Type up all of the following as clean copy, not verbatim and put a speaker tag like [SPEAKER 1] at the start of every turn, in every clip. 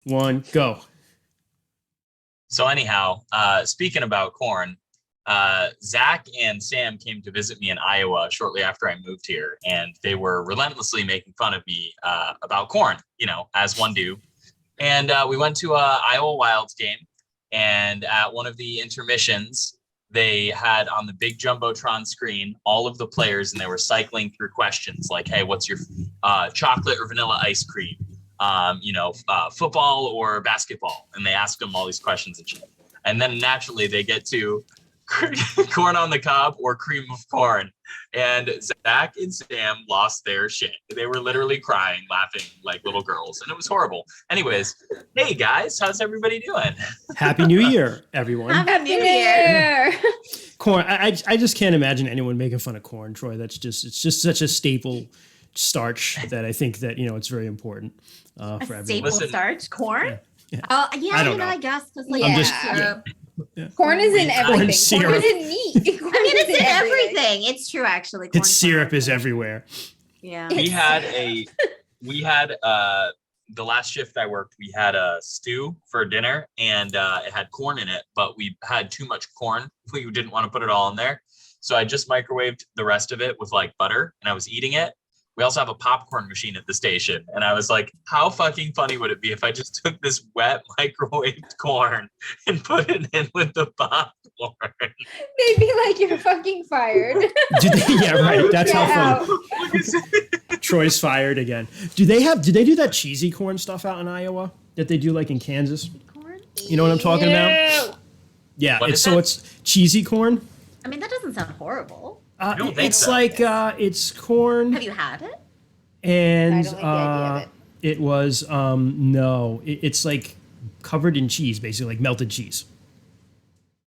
[SPEAKER 1] one, go.
[SPEAKER 2] So anyhow, speaking about corn, Zach and Sam came to visit me in Iowa shortly after I moved here, and they were relentlessly making fun of me about corn, as one do. And we went to a Iowa Wilds game, and at one of the intermissions, they had on the big jumbotron screen all of the players, and they were cycling through questions like, "Hey, what's your chocolate or vanilla ice cream? Football or basketball?" And they asked them all these questions and shit. And then naturally, they get to corn on the cob or cream of corn. And Zach and Sam lost their shit. They were literally crying, laughing like little girls, and it was horrible. Anyways, hey guys, how's everybody doing?
[SPEAKER 1] Happy New Year, everyone.
[SPEAKER 3] Happy New Year.
[SPEAKER 1] Corn. I just can't imagine anyone making fun of corn, Troy. It's just such a staple starch that I think that it's very important for everyone.
[SPEAKER 3] Staple starch, corn.
[SPEAKER 1] Yeah.
[SPEAKER 4] I don't know. I guess because like
[SPEAKER 3] Corn is in everything. Corn is in meat.
[SPEAKER 4] It's in everything. It's true, actually.
[SPEAKER 1] Its syrup is everywhere.
[SPEAKER 4] Yeah.
[SPEAKER 2] We had the last shift I worked, we had a stew for dinner, and it had corn in it, but we had too much corn. We didn't want to put it all in there. So I just microwaved the rest of it with like butter, and I was eating it. We also have a popcorn machine at the station. And I was like, how fucking funny would it be if I just took this wet microwaved corn and put it in with the popcorn?
[SPEAKER 3] They'd be like, you're fucking fired.
[SPEAKER 1] Yeah, right. That's how funny. Troy's fired again. Did they do that cheesy corn stuff out in Iowa that they do like in Kansas?
[SPEAKER 4] Corn?
[SPEAKER 1] You know what I'm talking about? Yeah, it's cheesy corn.
[SPEAKER 4] I mean, that doesn't sound horrible.
[SPEAKER 1] It's so. It's corn.
[SPEAKER 4] Have you had it?
[SPEAKER 1] And
[SPEAKER 3] I don't like the idea of it.
[SPEAKER 1] It was no. It's like covered in cheese, basically like melted cheese.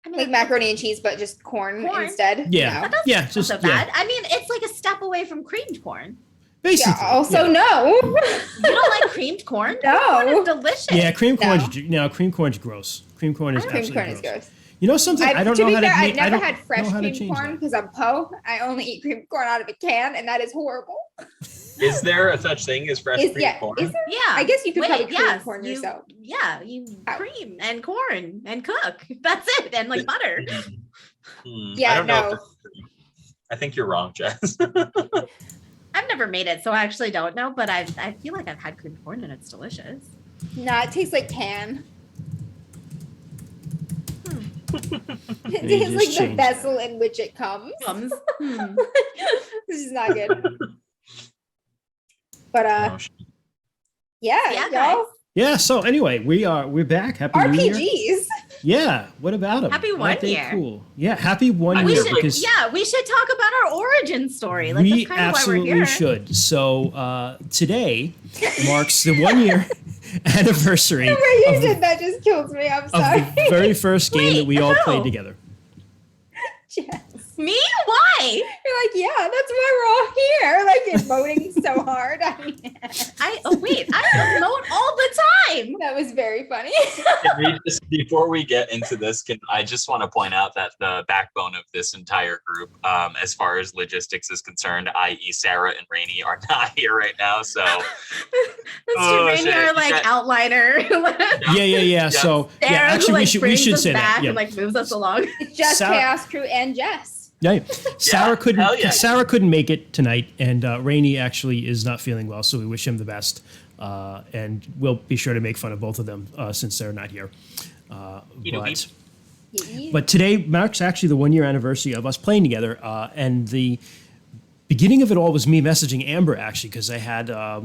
[SPEAKER 3] I mean, like macaroni and cheese, but just corn instead.
[SPEAKER 1] Yeah,
[SPEAKER 4] that doesn't sound so bad. I mean, it's like a step away from creamed corn.
[SPEAKER 1] Basically.
[SPEAKER 3] Yeah, also, no.
[SPEAKER 4] You don't like creamed corn?
[SPEAKER 3] No.
[SPEAKER 4] Corn is delicious.
[SPEAKER 1] Yeah, cream corn's gross. Cream corn is absolutely
[SPEAKER 3] cream corn is
[SPEAKER 1] gross.
[SPEAKER 3] gross.
[SPEAKER 1] You know something? I don't know how to make.
[SPEAKER 3] I've never had fresh cream corn because I'm Po. I only eat cream corn out of a can, and that is horrible.
[SPEAKER 2] Is there a such thing as fresh cream corn?
[SPEAKER 3] Is there?
[SPEAKER 4] Yeah.
[SPEAKER 3] I guess you could probably cream corn yourself.
[SPEAKER 4] Yeah, you cream and corn and cook. That's it. And like butter.
[SPEAKER 3] Yeah,
[SPEAKER 2] I don't know. I think you're wrong, Jess.
[SPEAKER 4] I've never made it, so I actually don't know, but I feel like I've had creamed corn and it's delicious.
[SPEAKER 3] Nah, it tastes like can. It tastes like the vessel in which it comes. This is not good. But yeah, y'all.
[SPEAKER 1] Yeah. So anyway, we're back. Happy New Year.
[SPEAKER 3] RPGs.
[SPEAKER 1] Yeah. What about them?
[SPEAKER 4] Happy 1 year.
[SPEAKER 1] Cool. Yeah. Happy 1 year.
[SPEAKER 4] We should talk about our origin story. Like,
[SPEAKER 1] we
[SPEAKER 4] that's kind of
[SPEAKER 1] absolutely
[SPEAKER 4] why we're here.
[SPEAKER 1] should. So today marks the 1 year anniversary.
[SPEAKER 3] The way you did that just kills me. I'm sorry.
[SPEAKER 1] Of the very first game that we all played together.
[SPEAKER 3] Jess.
[SPEAKER 4] Me? Why?
[SPEAKER 3] You're like, yeah, that's why we're all here. Like, you're voting so hard.
[SPEAKER 4] I emote all the time.
[SPEAKER 3] That was very funny.
[SPEAKER 2] Before we get into this, I just want to point out that the backbone of this entire group, as far as logistics is concerned, i.e. Sarah and Rainey, are not here right now. So
[SPEAKER 4] that's true. Rainey are like outliner.
[SPEAKER 1] Yeah. So actually, we should say that.
[SPEAKER 4] And like moves us along.
[SPEAKER 3] It's just Chaos Crew and Jess.
[SPEAKER 1] Yeah, Sarah couldn't make it tonight, and Rainey actually is not feeling well, so we wish him the best, and we'll be sure to make fun of both of them since they're not here. But today marks actually the 1 year anniversary of us playing together, and the beginning of it all was me messaging Amber actually because I had a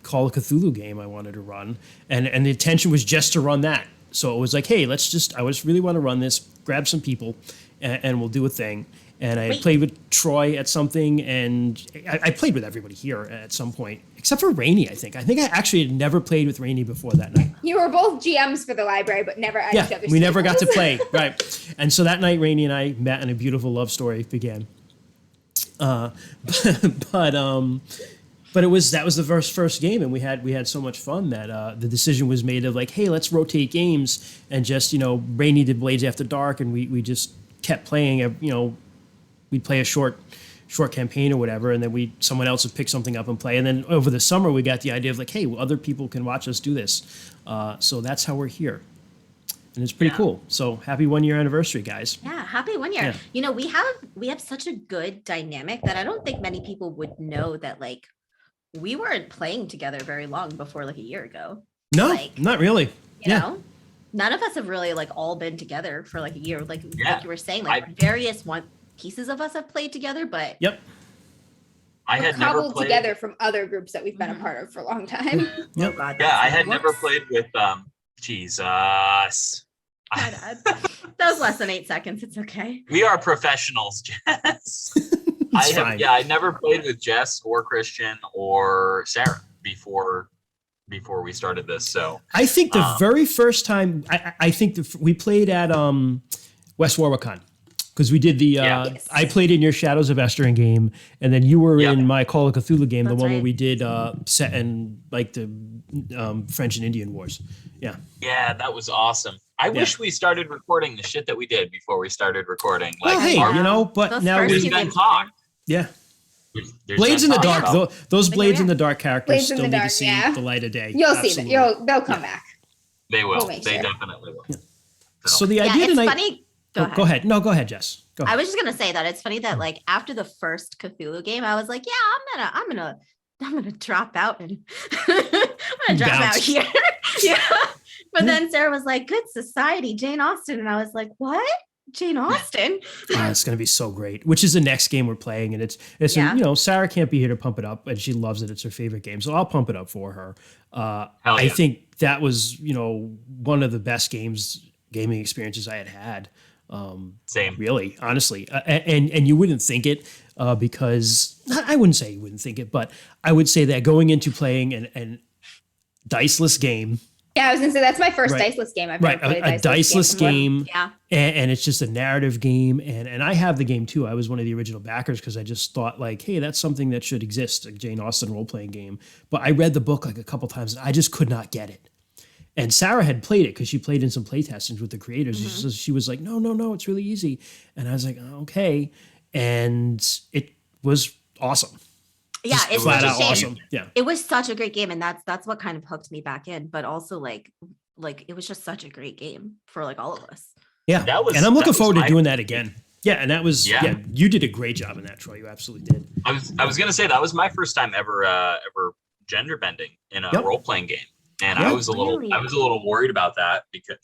[SPEAKER 1] Call of Cthulhu game I wanted to run, and the intention was just to run that. So it was like, hey, I just really want to run this, grab some people, and we'll do a thing. And I played with Troy at something, and I played with everybody here at some point, except for Rainey, I think. I actually had never played with Rainey before that night.
[SPEAKER 3] You were both GMs for the library, but never at each other's tables.
[SPEAKER 1] We never got to play, right. And so that night, Rainey and I met, and a beautiful love story began. But that was the first game, and we had so much fun that the decision was made of like, hey, let's rotate games, and just Rainey did Blades After Dark, and we just kept playing. We'd play a short short campaign or whatever, and then someone else would pick something up and play. And then over the summer, we got the idea of like, hey, well, other people can watch us do this. So that's how we're here. And it's pretty cool. So happy 1 year anniversary, guys.
[SPEAKER 4] Yeah, happy 1 year.
[SPEAKER 1] Yeah.
[SPEAKER 4] You know, we have such a good dynamic that I don't think many people would know that like we weren't playing together very long before like a year ago.
[SPEAKER 1] No,
[SPEAKER 4] Like,
[SPEAKER 1] not really.
[SPEAKER 4] You know, none of us have really like all been together for like a year. Like you were saying, like various pieces of us have played together, but
[SPEAKER 1] Yep.
[SPEAKER 2] I
[SPEAKER 3] We're
[SPEAKER 2] had never
[SPEAKER 3] cobbled
[SPEAKER 2] played
[SPEAKER 3] together from other groups that we've been a part of for a long time.
[SPEAKER 1] Yep.
[SPEAKER 4] Oh God,
[SPEAKER 2] Yeah, I had
[SPEAKER 4] whoops.
[SPEAKER 2] never played with Jesus.
[SPEAKER 4] My bad. That was less than 8 seconds. It's okay.
[SPEAKER 2] We are professionals, Jess.
[SPEAKER 1] fine.
[SPEAKER 2] I never played with Jess or Christian or Sarah before we started this. So
[SPEAKER 1] I think the very first time I think we played at West Warwickon, because we did the
[SPEAKER 3] Yes.
[SPEAKER 1] I played in your Shadows of Esteren game, and then you were
[SPEAKER 2] Yep.
[SPEAKER 1] in my Call of Cthulhu game,
[SPEAKER 4] That's
[SPEAKER 1] the one where
[SPEAKER 4] right.
[SPEAKER 1] we did set in like the French and Indian Wars. Yeah.
[SPEAKER 2] yeah, that was awesome. I wish we started recording the shit that we did before we started recording.
[SPEAKER 1] Well, hey,
[SPEAKER 2] our-
[SPEAKER 1] you know, but
[SPEAKER 4] Those
[SPEAKER 1] now
[SPEAKER 4] first
[SPEAKER 2] there's
[SPEAKER 1] we
[SPEAKER 4] two
[SPEAKER 2] been
[SPEAKER 4] games
[SPEAKER 2] talk.
[SPEAKER 1] yeah.
[SPEAKER 2] There's
[SPEAKER 1] Blades in
[SPEAKER 2] been
[SPEAKER 1] the
[SPEAKER 2] talk
[SPEAKER 1] Dark.
[SPEAKER 2] about-
[SPEAKER 1] Those
[SPEAKER 4] Like,
[SPEAKER 1] Blades
[SPEAKER 4] yeah.
[SPEAKER 1] in the Dark characters
[SPEAKER 3] Blades in
[SPEAKER 1] still
[SPEAKER 3] the
[SPEAKER 1] need
[SPEAKER 3] Dark,
[SPEAKER 1] to see
[SPEAKER 3] yeah.
[SPEAKER 1] the light of day.
[SPEAKER 3] You'll see
[SPEAKER 1] Absolutely.
[SPEAKER 3] them. They'll come back.
[SPEAKER 2] They will.
[SPEAKER 3] We'll make
[SPEAKER 2] They
[SPEAKER 3] sure.
[SPEAKER 2] definitely will.
[SPEAKER 1] So the
[SPEAKER 4] Yeah,
[SPEAKER 1] idea
[SPEAKER 4] it's
[SPEAKER 1] tonight.
[SPEAKER 4] funny.
[SPEAKER 1] Go ahead. No, go ahead, Jess. Go
[SPEAKER 4] I
[SPEAKER 1] ahead.
[SPEAKER 4] was just gonna say that it's funny that like after the first Cthulhu game, I was like, yeah, I'm gonna drop out and I'm gonna drop out
[SPEAKER 1] Bounce.
[SPEAKER 4] here. Yeah. But then Sarah was like, good society, Jane Austen. And I was like, what? Jane Austen?
[SPEAKER 1] It's going to be so great, which is the next game we're playing. And it's
[SPEAKER 4] Yeah.
[SPEAKER 1] you know, Sarah can't be here to pump it up, and she loves it. It's her favorite game. So I'll pump it up for her.
[SPEAKER 2] Hell
[SPEAKER 1] I
[SPEAKER 2] yeah.
[SPEAKER 1] think that was, you know, one of the best gaming experiences I had.
[SPEAKER 2] Same.
[SPEAKER 1] Really, honestly. And you wouldn't think it because I wouldn't say you wouldn't think it, but I would say that going into playing an diceless game,
[SPEAKER 3] Yeah, I was gonna say that's my first
[SPEAKER 1] Right.
[SPEAKER 3] diceless game I've
[SPEAKER 1] right?
[SPEAKER 3] ever played.
[SPEAKER 1] A diceless game.
[SPEAKER 4] Yeah.
[SPEAKER 1] And it's just a narrative game, and I have the game too. I was one of the original backers because I just thought like, hey, that's something that should exist, a Jane Austen role playing game. But I read the book like a couple times, and I just could not get it. And Sarah had played it because she played in some play testings with the creators.
[SPEAKER 4] Mm-hmm.
[SPEAKER 1] She was like, no, it's really easy. And I was like, okay, and it was awesome,
[SPEAKER 4] Yeah, it's
[SPEAKER 1] flat
[SPEAKER 4] such a
[SPEAKER 1] out
[SPEAKER 4] shame.
[SPEAKER 1] awesome. Yeah,
[SPEAKER 4] It was such a great game, and that's what kind of hooked me back in. But also like it was just such a great game for like all of us.
[SPEAKER 1] yeah.
[SPEAKER 2] That was-
[SPEAKER 1] and I'm
[SPEAKER 2] that
[SPEAKER 1] looking
[SPEAKER 2] was
[SPEAKER 1] forward to
[SPEAKER 2] my-
[SPEAKER 1] doing that again. Yeah, and that was
[SPEAKER 2] Yeah.
[SPEAKER 1] you did a great job in that, Troy. You absolutely did.
[SPEAKER 2] I was gonna say that was my first time ever gender bending in a
[SPEAKER 1] Yep.
[SPEAKER 2] role playing game, and
[SPEAKER 1] Yeah.
[SPEAKER 2] I was a little
[SPEAKER 4] Really?
[SPEAKER 2] worried about that because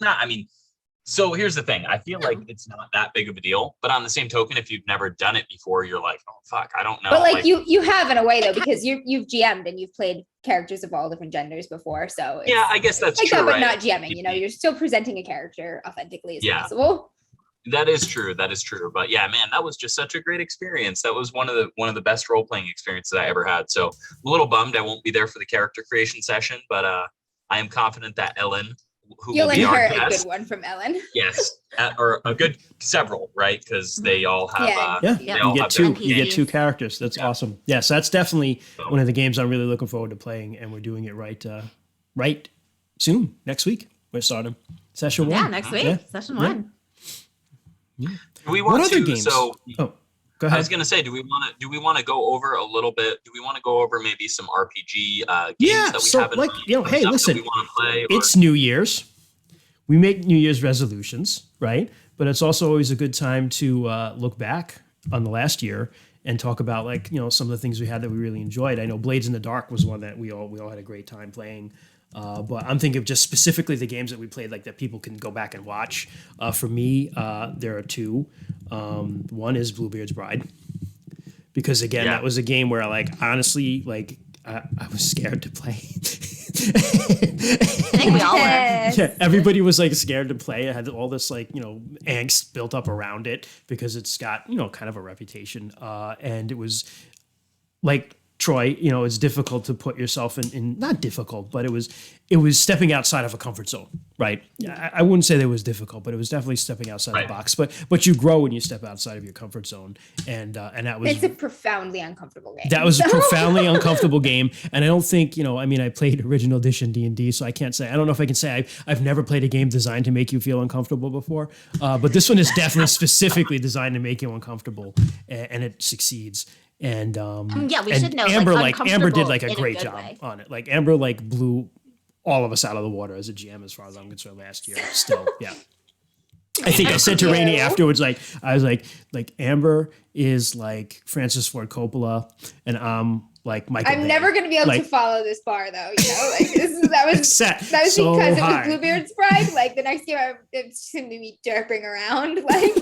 [SPEAKER 2] so here's the thing. I feel like it's not that big of a deal, but on the same token, if you've never done it before, you're like, oh fuck, I don't know.
[SPEAKER 3] But like you have in a way though, because you've GM'd and you've played characters of all different genders before. So
[SPEAKER 2] Yeah, I guess that's
[SPEAKER 3] like
[SPEAKER 2] true,
[SPEAKER 3] that, but
[SPEAKER 2] right?
[SPEAKER 3] not GMing. You know, you're still presenting a character authentically as
[SPEAKER 2] Yeah.
[SPEAKER 3] possible.
[SPEAKER 2] That is true. But yeah, man, that was just such a great experience. That was one of the best role playing experiences I ever had. So I'm a little bummed I won't be there for the character creation session, but I am confident that Ellen, who
[SPEAKER 3] You'll
[SPEAKER 2] will be our
[SPEAKER 3] inherit a
[SPEAKER 2] guest,
[SPEAKER 3] good one from Ellen.
[SPEAKER 2] yes, or a good several, right? Because they all have.
[SPEAKER 3] Yeah.
[SPEAKER 1] Yeah,
[SPEAKER 2] they
[SPEAKER 4] Yeah.
[SPEAKER 2] all
[SPEAKER 1] you get
[SPEAKER 2] have
[SPEAKER 1] two.
[SPEAKER 2] their
[SPEAKER 1] You get
[SPEAKER 4] NPCs.
[SPEAKER 1] two characters. That's
[SPEAKER 2] Yeah.
[SPEAKER 1] awesome. Yes, that's definitely
[SPEAKER 2] So-
[SPEAKER 1] one of the games I'm really looking forward to playing, and we're doing it right soon. Next week we're starting session one.
[SPEAKER 4] Yeah, next week,
[SPEAKER 1] Yeah.
[SPEAKER 4] session
[SPEAKER 1] Yeah.
[SPEAKER 4] one.
[SPEAKER 2] Do we
[SPEAKER 1] What
[SPEAKER 2] want
[SPEAKER 1] other
[SPEAKER 2] to?
[SPEAKER 1] games?
[SPEAKER 2] So
[SPEAKER 1] Oh, go
[SPEAKER 2] I
[SPEAKER 1] ahead.
[SPEAKER 2] was gonna say, do we want to go over a little bit? Do we want to go over maybe some RPG games
[SPEAKER 1] Yeah,
[SPEAKER 2] that we
[SPEAKER 1] so,
[SPEAKER 2] have in
[SPEAKER 1] like,
[SPEAKER 2] mind,
[SPEAKER 1] you know, hey,
[SPEAKER 2] stuff that
[SPEAKER 1] listen,
[SPEAKER 2] we want to play. Or,
[SPEAKER 1] It's New Year's. We make New Year's resolutions, right? But it's also always a good time to look back on the last year and talk about like, you know, some of the things we had that we really enjoyed. I know Blades in the Dark was one that we all had a great time playing. But I'm thinking of just specifically the games that we played, like that people can go back and watch. For me, there are two. One is Bluebeard's Bride, because again,
[SPEAKER 2] Yeah.
[SPEAKER 1] that was a game where like honestly, like I was scared to play.
[SPEAKER 4] I think we all were.
[SPEAKER 3] Yes.
[SPEAKER 1] Yeah, everybody was like scared to play. It had all this like, you know, angst built up around it because it's got, you know, kind of a reputation. And it was like Troy, you know, it's difficult to put yourself in not difficult, but it was stepping outside of a comfort zone, right? I wouldn't say that it was difficult, but it was definitely stepping outside
[SPEAKER 2] Right.
[SPEAKER 1] the box. But you grow when you step outside of your comfort zone, and that was
[SPEAKER 3] It's a profoundly uncomfortable game.
[SPEAKER 1] that was a
[SPEAKER 3] So-
[SPEAKER 1] profoundly uncomfortable game, and I don't think, you know, I mean, I played original edition D&D, so I can't say, I don't know if I can say I've never played a game designed to make you feel uncomfortable before, but this one is definitely specifically designed to make you uncomfortable, and it succeeds. And
[SPEAKER 4] Yeah, we
[SPEAKER 1] and
[SPEAKER 4] should know,
[SPEAKER 1] Amber
[SPEAKER 4] like,
[SPEAKER 1] Amber did
[SPEAKER 4] uncomfortable
[SPEAKER 1] like a
[SPEAKER 4] in a
[SPEAKER 1] great
[SPEAKER 4] good
[SPEAKER 1] job
[SPEAKER 4] way.
[SPEAKER 1] on it. Like Amber like blew all of us out of the water as a GM as far as I'm concerned last year. Still, yeah. I think I said to Rainey afterwards, like I was like Amber is like Francis Ford Coppola, and I'm like Michael.
[SPEAKER 3] I'm
[SPEAKER 1] Bay.
[SPEAKER 3] never gonna be able
[SPEAKER 1] Like-
[SPEAKER 3] to follow this bar though. You know, like that was
[SPEAKER 1] set
[SPEAKER 3] that was
[SPEAKER 1] so
[SPEAKER 3] because it
[SPEAKER 1] high.
[SPEAKER 3] was Bluebeard's Bride. Like the next game, it's gonna be me derping around. Like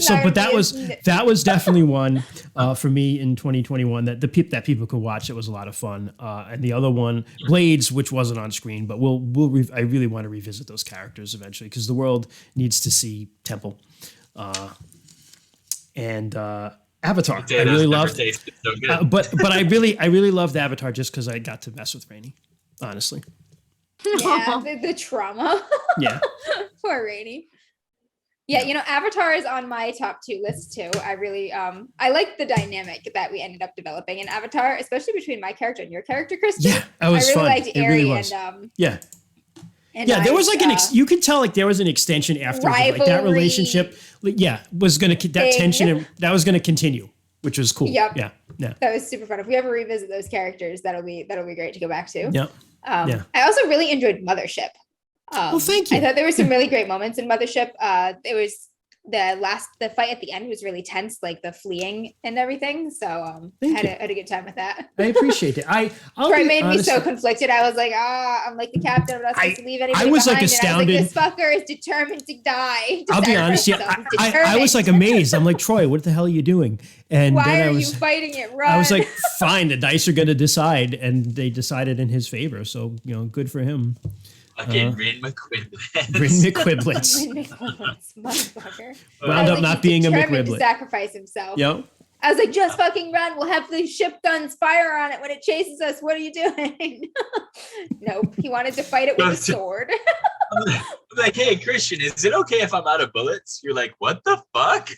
[SPEAKER 1] So, but that was
[SPEAKER 3] n-
[SPEAKER 1] definitely one for me in 2021 that that people could watch. It was a lot of fun. And the other one, Blades, which wasn't on screen, but I really want to revisit those characters eventually because the world needs to see Temple, and Avatar. I
[SPEAKER 2] Potatoes
[SPEAKER 1] really
[SPEAKER 2] never
[SPEAKER 1] loved,
[SPEAKER 2] tasted so good.
[SPEAKER 1] but I really loved Avatar just because I got to mess with Rainey. Honestly,
[SPEAKER 3] yeah, the trauma.
[SPEAKER 1] yeah.
[SPEAKER 3] Poor Rainy. Yeah, you know, Avatar is on my top 2 list too. I really I like the dynamic that we ended up developing in Avatar, especially between my character and your character, Kristen.
[SPEAKER 1] Yeah, that was
[SPEAKER 3] I really
[SPEAKER 1] fun.
[SPEAKER 3] liked
[SPEAKER 1] It
[SPEAKER 3] Ari
[SPEAKER 1] really was.
[SPEAKER 3] and
[SPEAKER 1] Yeah.
[SPEAKER 3] and
[SPEAKER 1] Yeah, there was like
[SPEAKER 3] Ice,
[SPEAKER 1] you could tell like there was an extension after like that
[SPEAKER 3] rivalry.
[SPEAKER 1] relationship. Like, yeah, was gonna that
[SPEAKER 3] Thing.
[SPEAKER 1] tension and that was gonna continue, which was cool.
[SPEAKER 3] Yep.
[SPEAKER 1] Yeah, yeah,
[SPEAKER 3] that was super fun. If we ever revisit those characters, that'll be great to go back to.
[SPEAKER 1] yeah. Yeah.
[SPEAKER 3] I also really enjoyed Mothership.
[SPEAKER 1] Well, thank you.
[SPEAKER 3] I thought there were some really great moments in Mothership. It was the fight at the end was really tense, like the fleeing and everything. So I
[SPEAKER 1] Thank you.
[SPEAKER 3] had a good time with that.
[SPEAKER 1] I appreciate it. I'll
[SPEAKER 3] Troy
[SPEAKER 1] be
[SPEAKER 3] made me so
[SPEAKER 1] honest-
[SPEAKER 3] conflicted. I was like, I'm like the captain. I'm not supposed to leave anybody
[SPEAKER 1] was, like,
[SPEAKER 3] behind. And I was
[SPEAKER 1] astounded.
[SPEAKER 3] like, this fucker is determined to die. to
[SPEAKER 1] I'll be honest.
[SPEAKER 3] sacrifice
[SPEAKER 1] Yeah,
[SPEAKER 3] himself.
[SPEAKER 1] I was like
[SPEAKER 3] Determined.
[SPEAKER 1] amazed. I'm like, Troy, what the hell are you doing? And
[SPEAKER 3] Why
[SPEAKER 1] then
[SPEAKER 3] are
[SPEAKER 1] I was,
[SPEAKER 3] you fighting it? Run.
[SPEAKER 1] I was like, fine, the dice are gonna decide, and they decided in his favor. So good for him.
[SPEAKER 2] Fucking Rin McQuidlets.
[SPEAKER 1] Rin McQuiblets
[SPEAKER 3] Motherfucker.
[SPEAKER 1] wound
[SPEAKER 3] I was
[SPEAKER 1] up
[SPEAKER 3] like,
[SPEAKER 1] not
[SPEAKER 3] he's
[SPEAKER 1] being a
[SPEAKER 3] determined to
[SPEAKER 1] McQuiblet.
[SPEAKER 3] sacrifice himself.
[SPEAKER 1] Yep.
[SPEAKER 3] I was like, just fucking run. We'll have the ship guns fire on it when it chases us. What are you doing? Nope. He wanted to fight it with a sword.
[SPEAKER 2] I'm like, hey, Christian, is it okay if I'm out of bullets? You're like, what the fuck?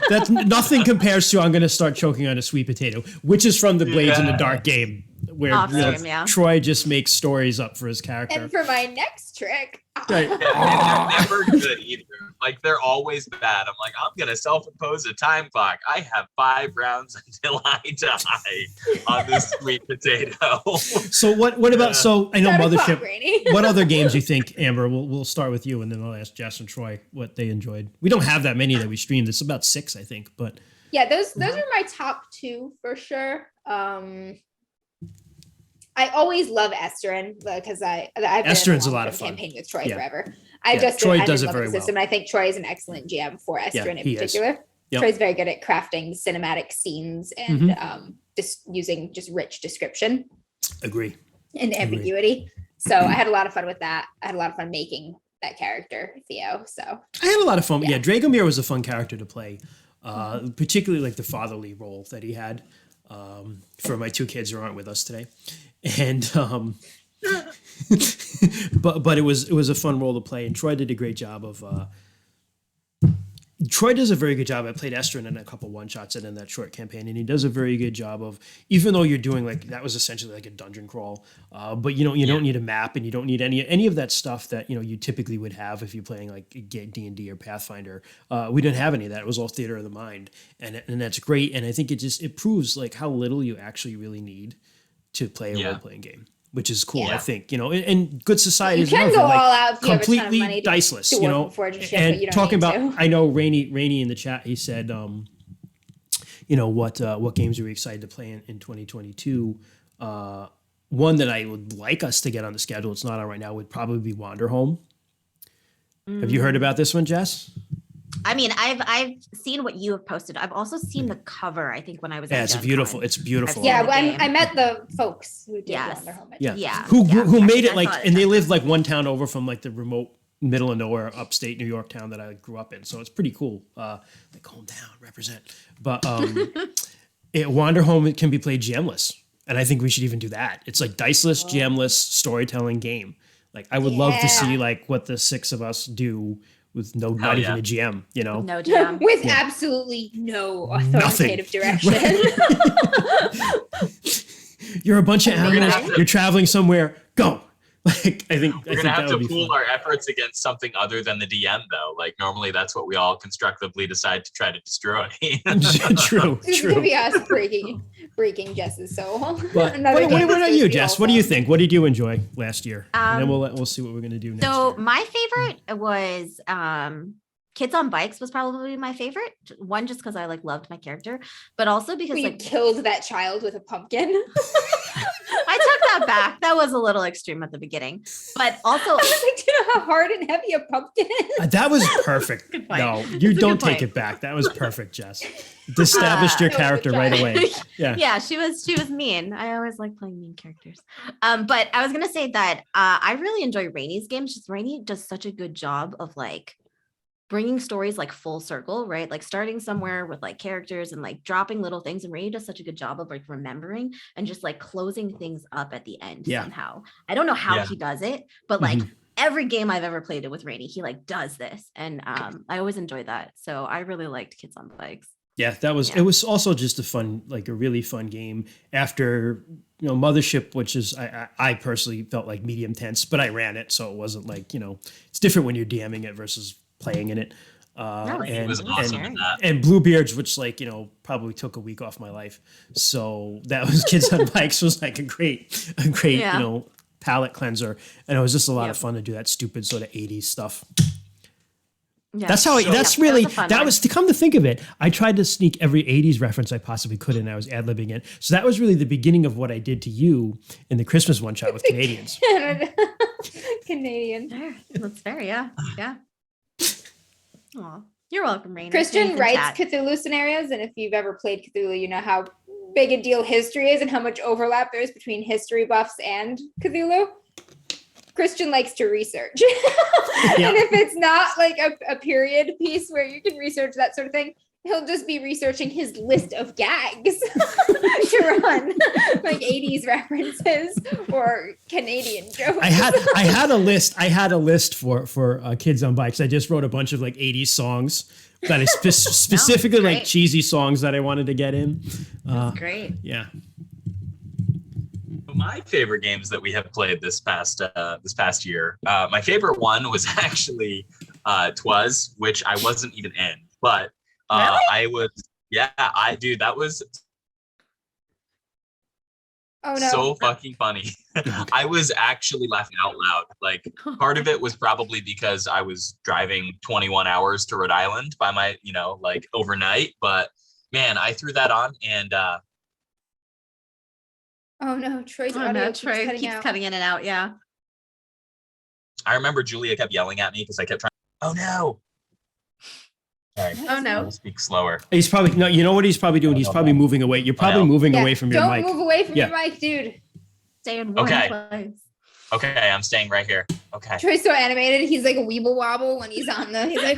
[SPEAKER 1] That's nothing compares to I'm going to start choking on a sweet potato, which is from the Blades in the
[SPEAKER 2] Yeah.
[SPEAKER 1] Dark game, where
[SPEAKER 4] Off stream, yeah.
[SPEAKER 1] Troy just makes stories up for his character.
[SPEAKER 3] And for my next trick,
[SPEAKER 1] Right.
[SPEAKER 2] Yeah, and they're never good either. Like, they're always bad. I'm like, I'm gonna self-impose a time clock. I have 5 rounds until I die on this sweet potato.
[SPEAKER 1] So what about? So I know
[SPEAKER 3] start a clock,
[SPEAKER 1] Mothership.
[SPEAKER 3] Rainey.
[SPEAKER 1] What other games you think, Amber? We'll start with you, and then I'll ask Jess and Troy what they enjoyed. We don't have that many that we streamed. It's about 6, I think, but
[SPEAKER 3] Yeah, those are my top 2 for sure. I always love Esterin because I've been in
[SPEAKER 1] Esterin's a
[SPEAKER 3] long-term
[SPEAKER 1] lot of fun.
[SPEAKER 3] campaign with Troy
[SPEAKER 1] Yeah.
[SPEAKER 3] forever. I
[SPEAKER 1] Yeah,
[SPEAKER 3] just
[SPEAKER 1] Troy
[SPEAKER 3] I
[SPEAKER 1] does
[SPEAKER 3] just
[SPEAKER 1] it
[SPEAKER 3] love
[SPEAKER 1] very
[SPEAKER 3] the
[SPEAKER 1] well.
[SPEAKER 3] system. And I think Troy is an excellent GM for Esterin in
[SPEAKER 1] he is.
[SPEAKER 3] particular.
[SPEAKER 1] Yep.
[SPEAKER 3] Troy's very good at crafting cinematic scenes and just using just rich description
[SPEAKER 1] agree.
[SPEAKER 3] and ambiguity. So I had a lot of fun with that. I had a lot of fun making that character, Theo. So
[SPEAKER 1] I had a lot of fun. Yeah,
[SPEAKER 3] Yeah.
[SPEAKER 1] Dragomir was a fun character to play, particularly like the fatherly role that he had for my 2 kids who aren't with us today, and but it was a fun role to play, and Troy did a great job of. Troy does a very good job. I played Estrin in a couple one shots and in that short campaign, and he does a very good job of, even though you're doing like that was essentially like a dungeon crawl, but you don't need a map and you don't need any of that stuff that you typically would have if you're playing like D&D or Pathfinder. We didn't have any of that. It was all theater of the mind, and that's great. And I think it proves like how little you actually really need to play a role playing game, which is cool.
[SPEAKER 3] Yeah.
[SPEAKER 1] I think and good society
[SPEAKER 3] you
[SPEAKER 1] is
[SPEAKER 3] can
[SPEAKER 1] known
[SPEAKER 3] go
[SPEAKER 1] for, like,
[SPEAKER 3] all out if you have a ton of
[SPEAKER 1] completely
[SPEAKER 3] money to
[SPEAKER 1] diceless,
[SPEAKER 3] to work and forge a ship, but you don't
[SPEAKER 1] talking
[SPEAKER 3] need
[SPEAKER 1] about,
[SPEAKER 3] to.
[SPEAKER 1] I know Rainey in the chat, he said, what games are we excited to play in 2022? One that I would like us to get on the schedule, it's not on right now, would probably be Wander Home. Have you heard about this one, Jess?
[SPEAKER 4] I mean, I've seen what you have posted. I've also seen the cover. I think when I was
[SPEAKER 1] Yeah,
[SPEAKER 4] at
[SPEAKER 1] it's
[SPEAKER 4] Gen
[SPEAKER 1] beautiful.
[SPEAKER 4] Con.
[SPEAKER 1] It's beautiful.
[SPEAKER 3] Yeah,
[SPEAKER 4] the
[SPEAKER 3] well,
[SPEAKER 4] game.
[SPEAKER 3] I met the folks who did
[SPEAKER 4] Yes.
[SPEAKER 3] Wander Home.
[SPEAKER 1] Yeah.
[SPEAKER 4] Yeah.
[SPEAKER 1] Who
[SPEAKER 4] Yeah.
[SPEAKER 1] made it
[SPEAKER 4] I
[SPEAKER 1] like,
[SPEAKER 4] saw it.
[SPEAKER 1] and they lived like one town over from like the remote middle of nowhere upstate New York town that I grew up in. So it's pretty cool. Like hometown, represent. But Wander Home, it can be played GMless. And I think we should even do that. It's like diceless, GMless storytelling game. Like I would love to see
[SPEAKER 3] Yeah.
[SPEAKER 1] like what the 6 of us do with not even a GM,
[SPEAKER 4] No jam.
[SPEAKER 3] With absolutely no
[SPEAKER 1] Nothing.
[SPEAKER 3] authoritative direction.
[SPEAKER 1] You're a bunch of
[SPEAKER 2] We're gonna
[SPEAKER 1] animals.
[SPEAKER 2] have to-
[SPEAKER 1] You're traveling somewhere. Go. Like, I think
[SPEAKER 2] We're gonna have to pool our efforts against something other than the DM, though. Like normally, that's what we all constructively decide to try to destroy.
[SPEAKER 1] True,
[SPEAKER 3] It's gonna
[SPEAKER 1] true.
[SPEAKER 3] be us breaking Jess's soul.
[SPEAKER 1] But
[SPEAKER 3] Another
[SPEAKER 1] what
[SPEAKER 3] game
[SPEAKER 1] about
[SPEAKER 3] that's
[SPEAKER 1] you,
[SPEAKER 3] supposed to be
[SPEAKER 1] Jess? What do you
[SPEAKER 3] awesome.
[SPEAKER 1] think? What did you enjoy last year? And then
[SPEAKER 4] Um,
[SPEAKER 1] we'll see what we're gonna do next
[SPEAKER 4] So
[SPEAKER 1] year.
[SPEAKER 4] my favorite was Kids on Bikes was probably my favorite. One, just because I like loved my character, but also because
[SPEAKER 3] We
[SPEAKER 4] like
[SPEAKER 3] killed that child with a pumpkin.
[SPEAKER 4] I took that back. That was a little extreme at the beginning. But also
[SPEAKER 3] I was like, do you know how hard and heavy a pumpkin is?
[SPEAKER 1] That was perfect.
[SPEAKER 4] Good point.
[SPEAKER 1] No, you
[SPEAKER 4] That's a good
[SPEAKER 1] don't take
[SPEAKER 4] point.
[SPEAKER 1] it back. That was perfect, Jess. It established your
[SPEAKER 3] That was a
[SPEAKER 1] character
[SPEAKER 3] good
[SPEAKER 1] right
[SPEAKER 3] try.
[SPEAKER 1] away. Yeah.
[SPEAKER 4] yeah, she was mean. I always like playing mean characters. But I was gonna say that I really enjoy Rainy's games. Just Rainy does such a good job of like bringing stories like full circle, right? Like starting somewhere with like characters and like dropping little things. And Rainy does such a good job of like remembering and just like closing things up at the end
[SPEAKER 1] Yeah.
[SPEAKER 4] somehow. I don't know how
[SPEAKER 2] Yeah.
[SPEAKER 4] he does it, but like
[SPEAKER 1] Mhm.
[SPEAKER 4] every game I've ever played it with Rainy, he like does this. And I always enjoy that. So I really liked Kids on Bikes.
[SPEAKER 1] Yeah, that was.
[SPEAKER 4] Yeah.
[SPEAKER 1] It was also just a fun, like a really fun game. After Mothership, which is I personally felt like medium tense, but I ran it, so it wasn't like it's different when you're DMing it versus playing in it.
[SPEAKER 2] It was awesome in that.
[SPEAKER 1] And Bluebeards, which probably took a week off my life. So that was Kids on Bikes was like a great
[SPEAKER 4] Yeah.
[SPEAKER 1] palate cleanser, and it was just a lot of
[SPEAKER 4] Yep.
[SPEAKER 1] fun to do that stupid sort of 80s stuff.
[SPEAKER 4] Yeah.
[SPEAKER 1] That's how.
[SPEAKER 2] So-
[SPEAKER 1] That's
[SPEAKER 4] Yeah,
[SPEAKER 1] really.
[SPEAKER 4] that was a fun
[SPEAKER 1] That
[SPEAKER 4] one.
[SPEAKER 1] was to come to think of it. I tried to sneak every '80s reference I possibly could in. I was ad libbing it. So that was really the beginning of what I did to you in the Christmas one shot with Canadians.
[SPEAKER 3] Canadian.
[SPEAKER 4] Fair. That's fair. Yeah. Yeah. Aw, you're welcome, Rainy.
[SPEAKER 3] Christian
[SPEAKER 4] Anything
[SPEAKER 3] writes
[SPEAKER 4] chat.
[SPEAKER 3] Cthulhu scenarios, and if you've ever played Cthulhu, you know how big a deal history is and how much overlap there is between history buffs and Cthulhu. Christian likes to research. And if it's not like a period piece where you can research that sort of thing, he'll just be researching his list of gags to run like 80s references or Canadian jokes.
[SPEAKER 1] I had a list. I had a list for Kids on Bikes. I just wrote a bunch of like '80s songs that I specifically like
[SPEAKER 4] great.
[SPEAKER 1] cheesy songs that I wanted to get in.
[SPEAKER 4] Great.
[SPEAKER 1] Yeah.
[SPEAKER 2] My favorite games that we have played this past year. My favorite one was actually Twas, which I wasn't even in, but
[SPEAKER 4] Really?
[SPEAKER 2] I was. Yeah, I do. That was
[SPEAKER 3] Oh no.
[SPEAKER 2] so fucking funny. I was actually laughing out loud. Like part of it was probably because I was driving 21 hours to Rhode Island by my, like overnight. But man, I threw that on and
[SPEAKER 3] Oh no, Troy's
[SPEAKER 4] Oh
[SPEAKER 3] audio
[SPEAKER 4] no,
[SPEAKER 3] keeps
[SPEAKER 4] Troy
[SPEAKER 3] cutting
[SPEAKER 4] keeps
[SPEAKER 3] out.
[SPEAKER 4] cutting in and out. Yeah.
[SPEAKER 2] I remember Julia kept yelling at me because I kept trying. Oh no. Sorry.
[SPEAKER 4] Oh no.
[SPEAKER 2] I'll speak slower.
[SPEAKER 1] He's probably no. You know what he's probably doing? He's probably moving away. You're probably
[SPEAKER 2] know.
[SPEAKER 1] moving
[SPEAKER 3] Yeah,
[SPEAKER 1] away from your
[SPEAKER 3] Don't
[SPEAKER 1] mic.
[SPEAKER 3] move away from
[SPEAKER 1] Yeah.
[SPEAKER 3] your mic, dude.
[SPEAKER 4] Stay in one
[SPEAKER 2] Okay.
[SPEAKER 4] place.
[SPEAKER 2] Okay, I'm staying right here. Okay.
[SPEAKER 3] Troy's so animated. He's like a weeble wobble when he's on the. He's like,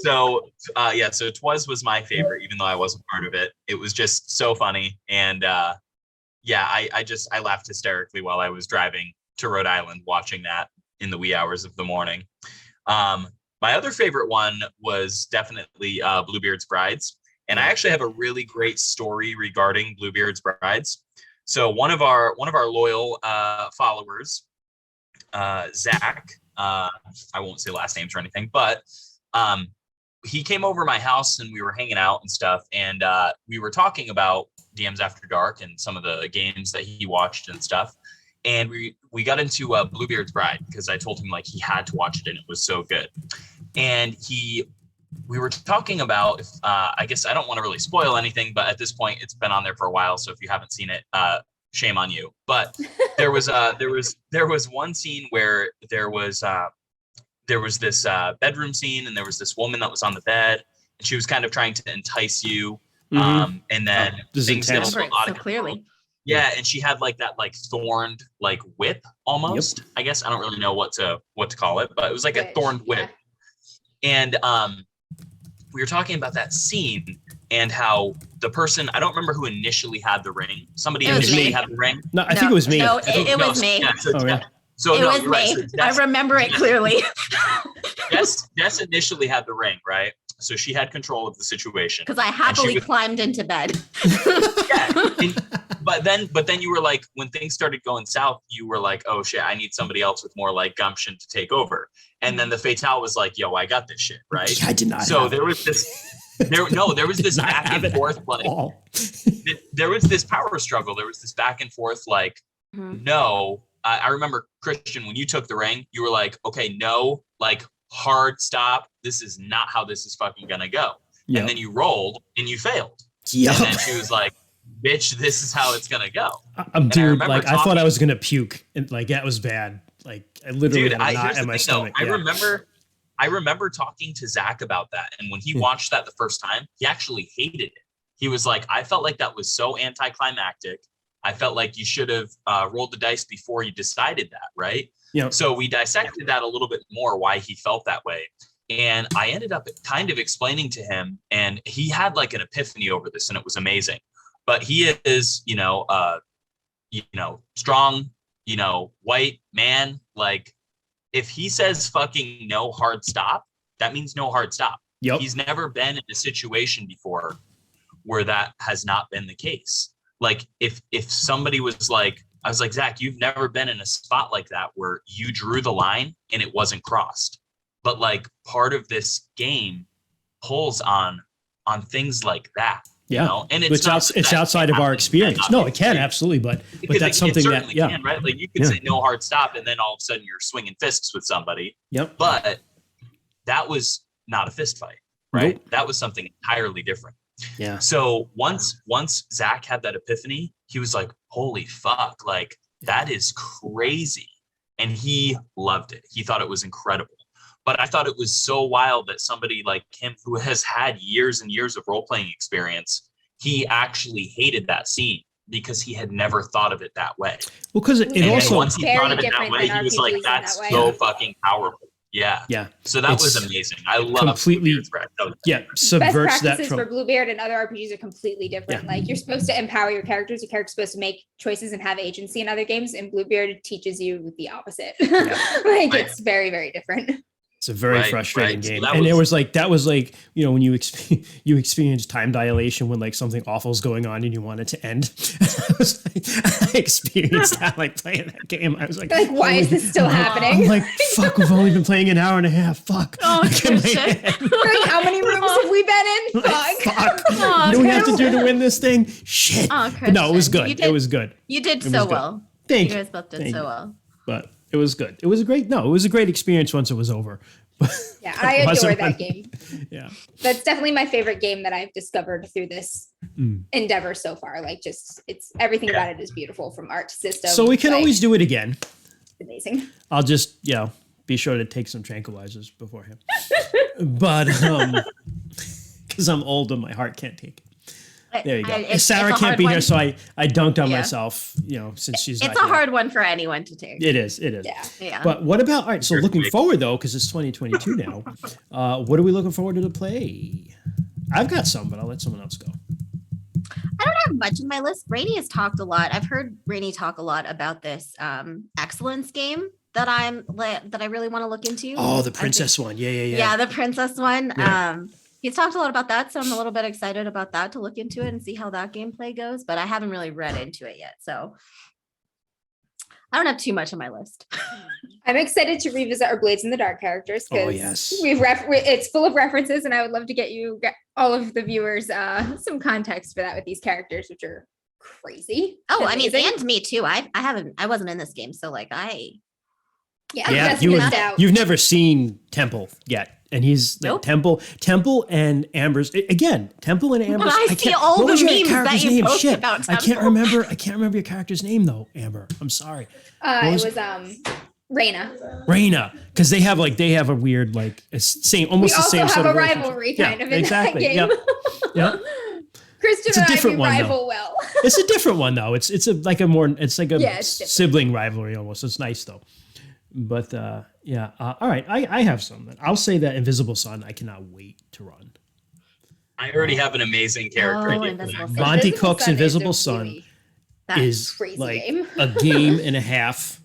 [SPEAKER 2] So so Twas was my favorite, even though I wasn't part of it. It was just so funny. And I laughed hysterically while I was driving to Rhode Island watching that in the wee hours of the morning. My other favorite one was definitely Bluebeard's Brides. And I actually have a really great story regarding Bluebeard's Brides. So one of our loyal followers, Zach, I won't say last names or anything, but he came over my house and we were hanging out and stuff. And we were talking about DMs After Dark and some of the games that he watched and stuff. And we got into Bluebeard's Bride because I told him like he had to watch it and it was so good. And we were talking about, I guess I don't want to really spoil anything, but at this point it's been on there for a while. So if you haven't seen it, shame on you. But there was one scene where there was this bedroom scene and there was this woman that was on the bed and she was kind of trying to entice you.
[SPEAKER 1] Mhm.
[SPEAKER 2] And then
[SPEAKER 1] This is
[SPEAKER 2] things get a
[SPEAKER 1] intense.
[SPEAKER 2] little
[SPEAKER 4] Remember it
[SPEAKER 2] out
[SPEAKER 4] so
[SPEAKER 2] of
[SPEAKER 4] clearly.
[SPEAKER 2] control. Yeah, and she had like that like thorned like whip almost. I guess I don't really know what to call it, but it was like a
[SPEAKER 3] Which,
[SPEAKER 2] thorned
[SPEAKER 3] yeah.
[SPEAKER 2] whip. And we were talking about that scene and how the person, I don't remember who initially had the ring. Somebody
[SPEAKER 4] It was
[SPEAKER 2] initially
[SPEAKER 4] me.
[SPEAKER 2] had the ring.
[SPEAKER 1] No, I think it was me.
[SPEAKER 4] No,
[SPEAKER 2] I think-
[SPEAKER 4] it
[SPEAKER 2] no,
[SPEAKER 4] was me.
[SPEAKER 2] Yeah, so
[SPEAKER 1] Oh, yeah.
[SPEAKER 2] so
[SPEAKER 4] It
[SPEAKER 2] no,
[SPEAKER 4] was
[SPEAKER 2] you're right.
[SPEAKER 4] me.
[SPEAKER 2] So
[SPEAKER 4] I remember it clearly.
[SPEAKER 2] Jess initially had the ring, right? So she had control of the situation.
[SPEAKER 4] Because I happily
[SPEAKER 2] was-
[SPEAKER 4] climbed into bed.
[SPEAKER 2] Yeah, but then you were like, when things started going south, you were like, oh shit, I need somebody else with more like gumption to take over. And then the Fatale was like, yo, I got this shit, right?
[SPEAKER 1] I did not.
[SPEAKER 2] So there was this there was this back and forth like there was this power struggle. There was this back and forth like, no. I remember, Christian, when you took the ring, you were like, okay, no, like hard stop. This is not how this is fucking gonna go. Yep. And then you rolled and you failed.
[SPEAKER 1] Yeah.
[SPEAKER 2] And then she was like, bitch, this is how it's gonna go.
[SPEAKER 1] Dude, like I thought I was gonna puke, and like that was bad. Like I literally had a knot in my stomach.
[SPEAKER 2] I remember talking to Zach about that, and when he watched that the first time, he actually hated it. He was like, I felt like that was so anticlimactic. I felt like you should have rolled the dice before you decided that, right?
[SPEAKER 1] Yeah.
[SPEAKER 2] So we dissected that a little bit more, why he felt that way. And I ended up kind of explaining to him, and he had like an epiphany over this, and it was amazing. But he is, strong, white man. Like, if he says fucking no hard stop, that means no hard stop.
[SPEAKER 1] Yep.
[SPEAKER 2] He's never been in a situation before where that has not been the case. Like, if somebody was like, I was like, Zach, you've never been in a spot like that where you drew the line and it wasn't crossed. But like part of this game pulls on things like that.
[SPEAKER 1] Yeah,
[SPEAKER 2] you know? And
[SPEAKER 1] it's outside of our experience. No, it can absolutely, but that's something that
[SPEAKER 2] can, right? Like you can say no hard stop, and then all of a sudden you're swinging fists with somebody.
[SPEAKER 1] Yep.
[SPEAKER 2] But that was not a fist fight, right?
[SPEAKER 1] Nope.
[SPEAKER 2] That was something entirely different.
[SPEAKER 1] Yeah.
[SPEAKER 2] So once Zach had that epiphany, he was like, "Holy fuck! Like that is crazy," and he loved it. He thought it was incredible. But I thought it was so wild that somebody like him, who has had years and years of role-playing experience, he actually hated that scene because he had never thought of it that way.
[SPEAKER 1] Well, because it also,
[SPEAKER 2] once he thought of it that way, he was like, that's so fucking powerful. Yeah.
[SPEAKER 1] Yeah.
[SPEAKER 2] So that was amazing. I love
[SPEAKER 1] completely. Yeah. Subverts
[SPEAKER 3] best
[SPEAKER 1] that
[SPEAKER 3] practices for Bluebeard and other RPGs are completely different. Yeah. Like you're supposed to empower your characters. Your character's supposed to make choices and have agency in other games. And Bluebeard teaches you the opposite. Yeah. It's very, very different.
[SPEAKER 1] It's a very frustrating game. So that was like, when you experience time dilation when like something awful is going on and you want it to end. I experienced that like playing that game. I was like
[SPEAKER 3] why is this still happening?
[SPEAKER 1] I'm like, fuck, we've only been playing an hour and a half. Fuck.
[SPEAKER 4] Oh, shit.
[SPEAKER 3] Like, how many rooms have we been in?
[SPEAKER 1] Fuck. What do we have to do to win this thing? Shit.
[SPEAKER 4] Oh,
[SPEAKER 1] no, it was good. It was good.
[SPEAKER 4] You did so well.
[SPEAKER 1] Thank you.
[SPEAKER 4] You guys both did so well.
[SPEAKER 1] But it was good. It was a great experience once it was over.
[SPEAKER 3] Yeah, I adore that game.
[SPEAKER 1] Yeah.
[SPEAKER 3] That's definitely my favorite game that I've discovered through this endeavor so far. Like it's everything about it is beautiful, from art to system.
[SPEAKER 1] So we can always do it again.
[SPEAKER 3] Amazing.
[SPEAKER 1] I'll just, be sure to take some tranquilizers beforehand. But because I'm old and my heart can't take it. There you go. Sarah can't be here, so I dunked on myself, since she's not
[SPEAKER 4] It's a hard one for anyone to take.
[SPEAKER 1] It is.
[SPEAKER 4] Yeah.
[SPEAKER 1] But what about, all right, so looking forward, though, because it's 2022 now, what are we looking forward to play? I've got some, but I'll let someone else go.
[SPEAKER 4] I don't have much on my list. Rainey has talked a lot. I've heard Rainey talk a lot about this Excellence game that I really want to look into.
[SPEAKER 1] Oh, the princess one. Yeah.
[SPEAKER 4] Yeah, the princess one.
[SPEAKER 1] Yeah.
[SPEAKER 4] He's talked a lot about that, so I'm a little bit excited about that, to look into it and see how that gameplay goes, but I haven't really read into it yet, so I don't have too much on my list.
[SPEAKER 3] I'm excited to revisit our Blades in the Dark characters, because it's full of references, and I would love to get all of the viewers some context for that with these characters, which are crazy.
[SPEAKER 4] Oh, I mean, and me too. I wasn't in this game, so like
[SPEAKER 1] you've never seen Temple yet. And he's like Temple and Amber's again. Temple and Amber's.
[SPEAKER 4] I see all the memes that you post about Temple.
[SPEAKER 1] I can't remember your character's name though, Amber. I'm sorry.
[SPEAKER 3] It was Reyna.
[SPEAKER 1] Reyna, because they have a weird almost the same.
[SPEAKER 3] We
[SPEAKER 1] sort
[SPEAKER 3] also have
[SPEAKER 1] of
[SPEAKER 3] a rivalry kind of in
[SPEAKER 1] exactly.
[SPEAKER 3] that game.
[SPEAKER 1] Yep.
[SPEAKER 3] Kristen and I do rival well.
[SPEAKER 1] It's a different one though. It's like a sibling rivalry almost. It's nice though. But all right. I have some. I'll say that Invisible Sun, I cannot wait to run.
[SPEAKER 2] I already have an amazing character.
[SPEAKER 1] Monty Cook's Invisible Sun is like a game and a half.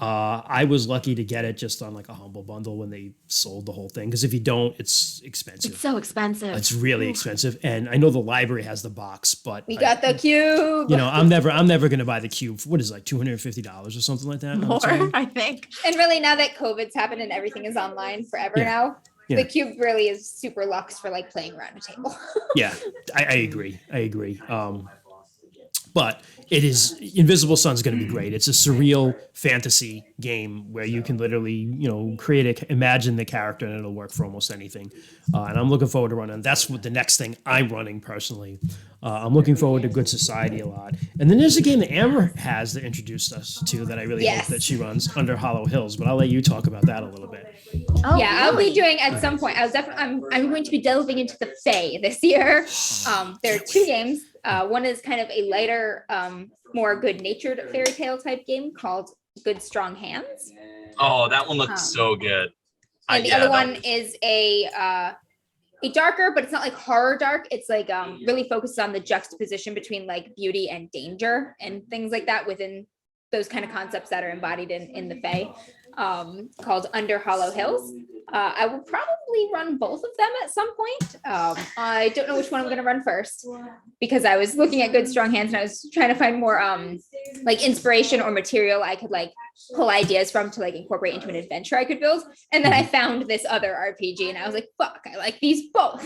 [SPEAKER 1] I was lucky to get it just on like a humble bundle when they sold the whole thing. Because if you don't, it's expensive.
[SPEAKER 4] It's so expensive.
[SPEAKER 1] It's really expensive, and I know the library has the box, but
[SPEAKER 3] We got the cube.
[SPEAKER 1] You know, I'm never going to buy the cube. What is it, like $250 or something like that?
[SPEAKER 4] More, I think.
[SPEAKER 3] And really, now that COVID's happened and everything is online forever
[SPEAKER 1] Yeah.
[SPEAKER 3] now,
[SPEAKER 1] Yeah.
[SPEAKER 3] the cube really is super luxe for like playing around a table.
[SPEAKER 1] Yeah, I agree. But it is Invisible Sun's going to be great. It's a surreal fantasy game where you can literally, imagine the character and it'll work for almost anything. And I'm looking forward to running. That's what the next thing I'm running personally. I'm looking forward to Good Society a lot. And then there's a game that Amber has that introduced us to that I really hope
[SPEAKER 3] Yes.
[SPEAKER 1] that she runs, Under Hollow Hills. But I'll let you talk about that a little bit.
[SPEAKER 4] Oh,
[SPEAKER 3] Yeah, I'll
[SPEAKER 4] really?
[SPEAKER 3] be doing at some point. I'm going to be delving into the Fae this year. There are two games. One is kind of a lighter, more good-natured fairy tale type game called Good Strong Hands,
[SPEAKER 2] Oh, that one looks so good.
[SPEAKER 3] and the
[SPEAKER 2] Yeah,
[SPEAKER 3] other
[SPEAKER 2] that
[SPEAKER 3] one is a darker, but it's not like horror dark. It's like really focused on the juxtaposition between like beauty and danger and things like that within those kind of concepts that are embodied in the Fae, called Under Hollow Hills. I will probably run both of them at some point. I don't know which one I'm going to run first because I was looking at Good Strong Hands and I was trying to find more like inspiration or material I could like pull ideas from to like incorporate into an adventure I could build. And then I found this other RPG and I was like, fuck, I like these both.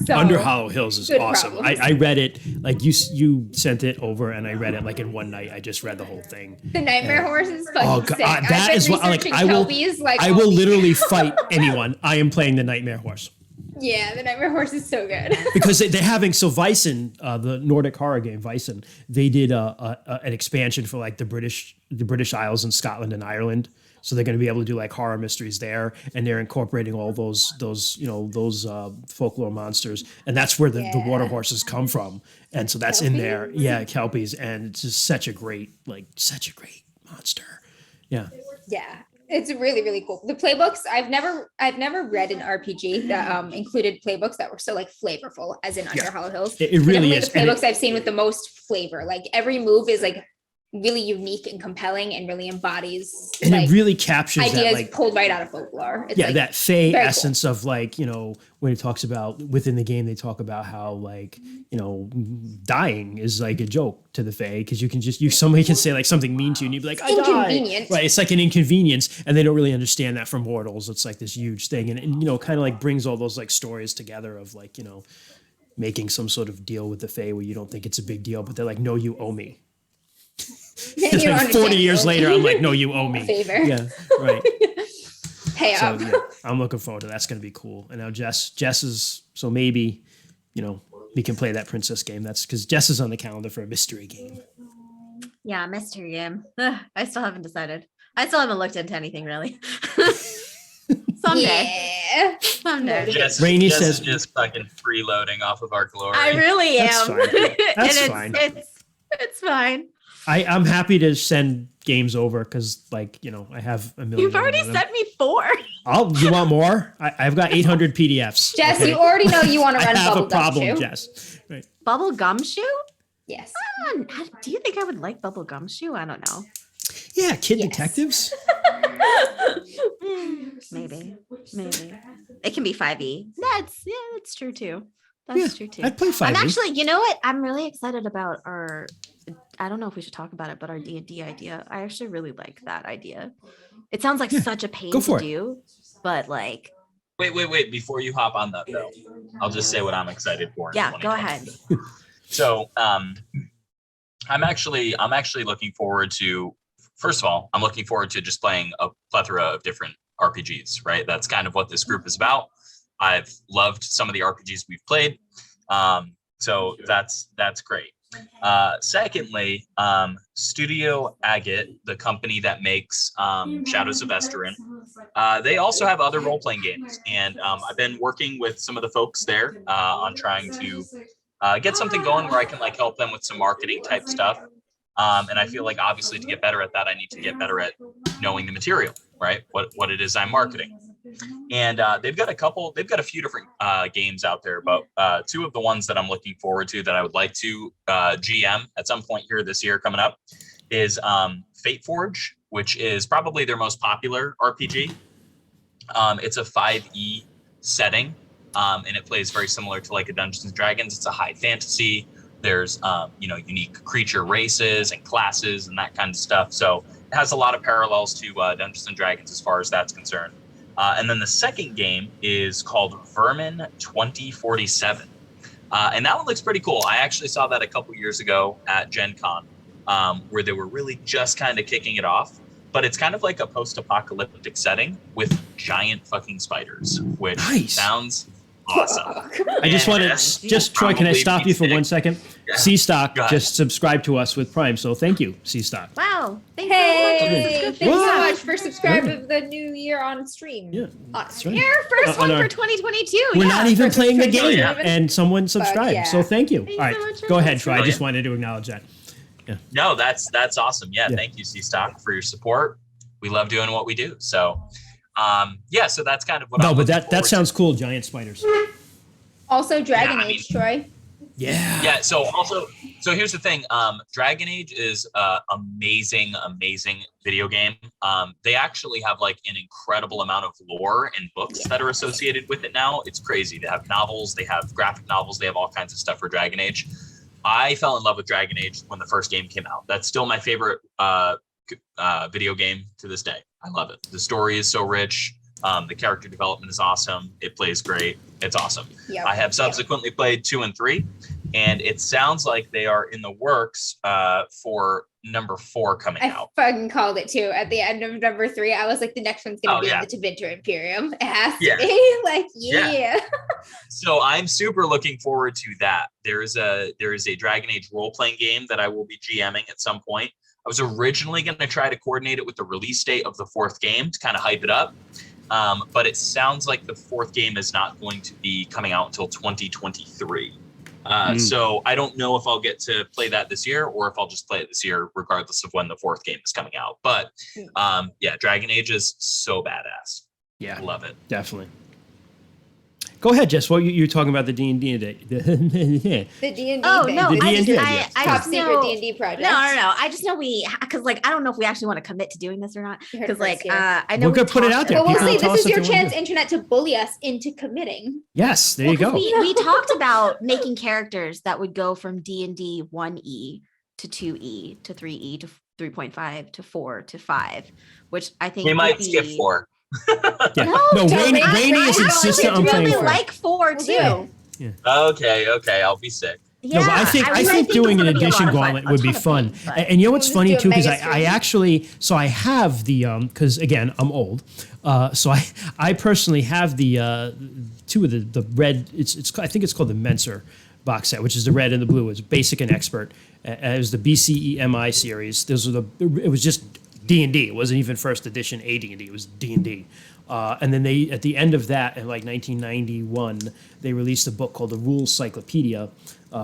[SPEAKER 3] So
[SPEAKER 1] Under Hollow Hills is
[SPEAKER 3] good
[SPEAKER 1] awesome.
[SPEAKER 3] problems.
[SPEAKER 1] I read it like you sent it over, and I read it like in one night. I just read the whole thing.
[SPEAKER 3] the Nightmare Horse is fucking
[SPEAKER 1] Oh, God,
[SPEAKER 3] sick. I've
[SPEAKER 1] that
[SPEAKER 3] been
[SPEAKER 1] is what like
[SPEAKER 3] researching
[SPEAKER 1] I will.
[SPEAKER 3] Kelpies, like,
[SPEAKER 1] I
[SPEAKER 3] all
[SPEAKER 1] will
[SPEAKER 3] these-
[SPEAKER 1] literally fight anyone. I am playing the Nightmare Horse
[SPEAKER 3] Yeah, the Nightmare Horse is so good.
[SPEAKER 1] because they're having Vysen, the Nordic horror game Vysen. They did an expansion for like the British Isles and Scotland and Ireland. So they're going to be able to do like horror mysteries there, and they're incorporating all those folklore monsters, and that's where the water
[SPEAKER 3] Yeah.
[SPEAKER 1] horses come from, and so that's in there. Yeah, Kelpies, and it's just such a great monster. Yeah,
[SPEAKER 3] Yeah, it's really, really cool. The playbooks, I've never read an RPG that included playbooks that were so like flavorful as in Under
[SPEAKER 1] Yeah.
[SPEAKER 3] Hollow Hills.
[SPEAKER 1] it really
[SPEAKER 3] Definitely
[SPEAKER 1] is.
[SPEAKER 3] the
[SPEAKER 1] And
[SPEAKER 3] playbooks I've seen with the most flavor. Like every move is like really unique and compelling and really embodies like
[SPEAKER 1] it really captures
[SPEAKER 3] ideas
[SPEAKER 1] that like
[SPEAKER 3] pulled right out of folklore. It's
[SPEAKER 1] yeah,
[SPEAKER 3] like,
[SPEAKER 1] that Fey
[SPEAKER 3] very cool.
[SPEAKER 1] essence of like, when it talks about within the game, they talk about how like, dying is like a joke to the Fey because you can somebody can say like something mean to you and you'd be like, I died.
[SPEAKER 3] Inconvenient.
[SPEAKER 1] Right. It's like an inconvenience and they don't really understand that for mortals. It's like this huge thing and kind of like brings all those like stories together of like, making some sort of deal with the Fey where you don't think it's a big deal, but they're like, no, you owe me.
[SPEAKER 3] You don't
[SPEAKER 1] Like 40
[SPEAKER 3] understand
[SPEAKER 1] years
[SPEAKER 3] the
[SPEAKER 1] later, I'm like, no, you owe me.
[SPEAKER 3] favor.
[SPEAKER 1] Yeah. Right.
[SPEAKER 3] Pay
[SPEAKER 1] So
[SPEAKER 3] up.
[SPEAKER 1] yeah, I'm looking forward to that. That's going to be cool. And now Jess is so maybe we can play that princess game. That's because Jess is on the calendar for a mystery game.
[SPEAKER 4] Yeah, mystery game. Ugh, I still haven't decided. I still haven't looked into anything really. Someday.
[SPEAKER 3] Yeah.
[SPEAKER 4] Someday.
[SPEAKER 2] Jess,
[SPEAKER 1] Rainey
[SPEAKER 2] Jess
[SPEAKER 1] says-
[SPEAKER 2] is just fucking freeloading off of our glory.
[SPEAKER 4] I really
[SPEAKER 1] That's
[SPEAKER 4] am.
[SPEAKER 1] fine. That's
[SPEAKER 4] And
[SPEAKER 1] fine.
[SPEAKER 4] It's fine.
[SPEAKER 1] I'm happy to send games over because I have a million.
[SPEAKER 4] You've already
[SPEAKER 1] of them.
[SPEAKER 4] sent me 4.
[SPEAKER 1] You want more? I've got 800 PDFs.
[SPEAKER 3] Jess,
[SPEAKER 1] okay?
[SPEAKER 3] you already know you want
[SPEAKER 1] I
[SPEAKER 3] to run
[SPEAKER 1] have a
[SPEAKER 3] Bubble
[SPEAKER 1] problem,
[SPEAKER 3] Gum Shoe.
[SPEAKER 1] Jess. Right.
[SPEAKER 4] Bubble Gum Shoe?
[SPEAKER 3] Yes.
[SPEAKER 4] Do you think I would like Bubble Gum Shoe? I don't know.
[SPEAKER 1] Yeah, Kid
[SPEAKER 3] Yes.
[SPEAKER 1] Detectives.
[SPEAKER 4] Maybe. It can be 5e. That's true too.
[SPEAKER 1] Yeah,
[SPEAKER 4] That's true too.
[SPEAKER 1] I'd play 5e.
[SPEAKER 4] I'm actually, you know what? I'm really excited about our. I don't know if we should talk about it, but our D&D idea. I actually really like that idea. It sounds like
[SPEAKER 1] Yeah,
[SPEAKER 4] such a pain
[SPEAKER 1] go
[SPEAKER 4] to
[SPEAKER 1] for it.
[SPEAKER 4] do, but like,
[SPEAKER 2] Wait. Before you hop on that though, I'll just say what I'm excited for. in
[SPEAKER 4] yeah, go
[SPEAKER 2] 2020.
[SPEAKER 4] ahead.
[SPEAKER 2] So I'm actually looking forward to, first of all, I'm looking forward to just playing a plethora of different RPGs, right? That's kind of what this group is about. I've loved some of the RPGs we've played. So that's great. Secondly, Studio Agate, the company that makes Shadows of Esteren, they also have other role-playing games. And I've been working with some of the folks there on trying to get something going where I can like help them with some marketing type stuff. And I feel like obviously to get better at that, I need to get better at knowing the material, right? What it is I'm marketing. And they've got a few different games out there, but two of the ones that I'm looking forward to that I would like to GM at some point here this year coming up is Fate Forge, which is probably their most popular RPG. It's a 5e setting, and it plays very similar to like a Dungeons and Dragons. It's a high fantasy. There's unique creature races and classes and that kind of stuff. So it has a lot of parallels to Dungeons and Dragons as far as that's concerned. And then the second game is called Vermin 2047. And that one looks pretty cool. I actually saw that a couple years ago at Gen Con, where they were really just kind of kicking it off. But it's kind of like a post-apocalyptic setting with giant fucking spiders, which sounds awesome.
[SPEAKER 1] I just want to, just Troy, can I stop you for 1 second?
[SPEAKER 2] Yeah.
[SPEAKER 1] C-Stock just subscribed to us with Prime, so thank you, C-Stock.
[SPEAKER 4] Wow. Thanks
[SPEAKER 3] Hey, thanks so
[SPEAKER 1] Wow.
[SPEAKER 3] much for subscribing to the new year on stream.
[SPEAKER 1] Yeah, that's right.
[SPEAKER 4] Your first
[SPEAKER 1] On
[SPEAKER 4] one
[SPEAKER 1] our-
[SPEAKER 4] for 2022.
[SPEAKER 1] We're
[SPEAKER 4] yeah.
[SPEAKER 1] not even
[SPEAKER 3] First
[SPEAKER 1] playing the
[SPEAKER 3] one,
[SPEAKER 1] game,
[SPEAKER 3] yeah.
[SPEAKER 1] and someone subscribed,
[SPEAKER 3] yeah.
[SPEAKER 1] so thank you.
[SPEAKER 4] Thanks
[SPEAKER 1] All right,
[SPEAKER 4] so much for
[SPEAKER 1] go ahead,
[SPEAKER 4] that.
[SPEAKER 1] Troy. I just wanted to acknowledge that.
[SPEAKER 2] No, that's awesome. Yeah,
[SPEAKER 1] Yeah.
[SPEAKER 2] thank you, C-Stock, for your support. We love doing what we do. So, so that's kind of what.
[SPEAKER 1] No,
[SPEAKER 2] I'm
[SPEAKER 1] but
[SPEAKER 2] looking
[SPEAKER 1] that
[SPEAKER 2] forward
[SPEAKER 1] sounds cool, giant spiders.
[SPEAKER 3] Also, Dragon
[SPEAKER 2] Yeah, I
[SPEAKER 3] Age, Troy.
[SPEAKER 1] Yeah.
[SPEAKER 2] Yeah. So here's the thing. Dragon Age is amazing video game. They actually have like an incredible amount of lore and books that are associated with it now. It's crazy. They have novels, they have graphic novels, they have all kinds of stuff for Dragon Age. I fell in love with Dragon Age when the first game came out. That's still my favorite video game to this day. I love it. The story is so rich. The character development is awesome. It plays great. It's awesome.
[SPEAKER 3] Yep.
[SPEAKER 2] I have subsequently played 2 and 3, and it sounds like they are in the works for number 4 coming
[SPEAKER 3] I
[SPEAKER 2] out.
[SPEAKER 3] fucking called it too. At the end of number 3, I was like, the next one's gonna
[SPEAKER 2] Oh,
[SPEAKER 3] be
[SPEAKER 2] yeah.
[SPEAKER 3] in the Tevinter Imperium. It has to
[SPEAKER 2] Yeah.
[SPEAKER 3] be. Like,
[SPEAKER 2] Yeah.
[SPEAKER 3] yeah.
[SPEAKER 2] So I'm super looking forward to that. There is a Dragon Age role-playing game that I will be GMing at some point. I was originally going to try to coordinate it with the release date of the 4th game to kind of hype it up. But it sounds like the 4th game is not going to be coming out until 2023. So I don't know if I'll get to play that this year or if I'll just play it this year, regardless of when the 4th game is coming out. But Dragon Age is so badass.
[SPEAKER 1] Yeah,
[SPEAKER 2] I love it.
[SPEAKER 1] definitely. Go ahead, Jess. What you were talking about the D&D today?
[SPEAKER 3] The D&D
[SPEAKER 4] Oh
[SPEAKER 3] thing.
[SPEAKER 4] no,
[SPEAKER 1] The
[SPEAKER 4] I
[SPEAKER 1] D&D
[SPEAKER 4] just,
[SPEAKER 1] idea.
[SPEAKER 4] I
[SPEAKER 3] Top
[SPEAKER 4] just
[SPEAKER 3] secret
[SPEAKER 4] know,
[SPEAKER 3] D&D project.
[SPEAKER 4] No. I just know because like I don't know if we actually want to commit to doing this or not.
[SPEAKER 3] You heard it
[SPEAKER 4] Because like
[SPEAKER 3] first here.
[SPEAKER 4] I know
[SPEAKER 1] We're gonna put it out there.
[SPEAKER 3] Well, we'll
[SPEAKER 1] People
[SPEAKER 3] see.
[SPEAKER 1] tell
[SPEAKER 3] This
[SPEAKER 1] us
[SPEAKER 3] is
[SPEAKER 1] if
[SPEAKER 3] your
[SPEAKER 1] they wanna
[SPEAKER 3] chance,
[SPEAKER 1] do it.
[SPEAKER 3] internet, to bully us into committing.
[SPEAKER 1] Yes, there you go.
[SPEAKER 4] We talked about making characters that would go from D&D 1E to 2E to 3E to 3.5 to 4 to 5 which I think
[SPEAKER 2] We
[SPEAKER 4] would
[SPEAKER 2] might
[SPEAKER 4] be...
[SPEAKER 2] skip 4.
[SPEAKER 1] Yeah.
[SPEAKER 4] No,
[SPEAKER 1] No,
[SPEAKER 4] don't
[SPEAKER 1] Rainey
[SPEAKER 4] I
[SPEAKER 1] is
[SPEAKER 4] actually
[SPEAKER 1] insistent on
[SPEAKER 4] really
[SPEAKER 1] playing 4.
[SPEAKER 4] like 4
[SPEAKER 3] We'll
[SPEAKER 4] too.
[SPEAKER 3] do
[SPEAKER 2] Okay, I'll be sick.
[SPEAKER 1] No, but I think doing an edition gauntlet would be fun. And you know what's
[SPEAKER 3] We'll
[SPEAKER 1] funny
[SPEAKER 3] just do
[SPEAKER 1] too,
[SPEAKER 3] a
[SPEAKER 1] because
[SPEAKER 3] mega
[SPEAKER 1] I
[SPEAKER 3] stream.
[SPEAKER 1] actually, so I have the, because again, I'm old, so I personally have the 2 of the red. I think it's called the Menser box set, which is the red and the blue. It's basic and expert. It was the BCEMI series. It was just D&D. It wasn't even first edition AD&D. It was D&D. And then they, at the end of that, in like 1991, they released a book called The Rules Cyclopedia,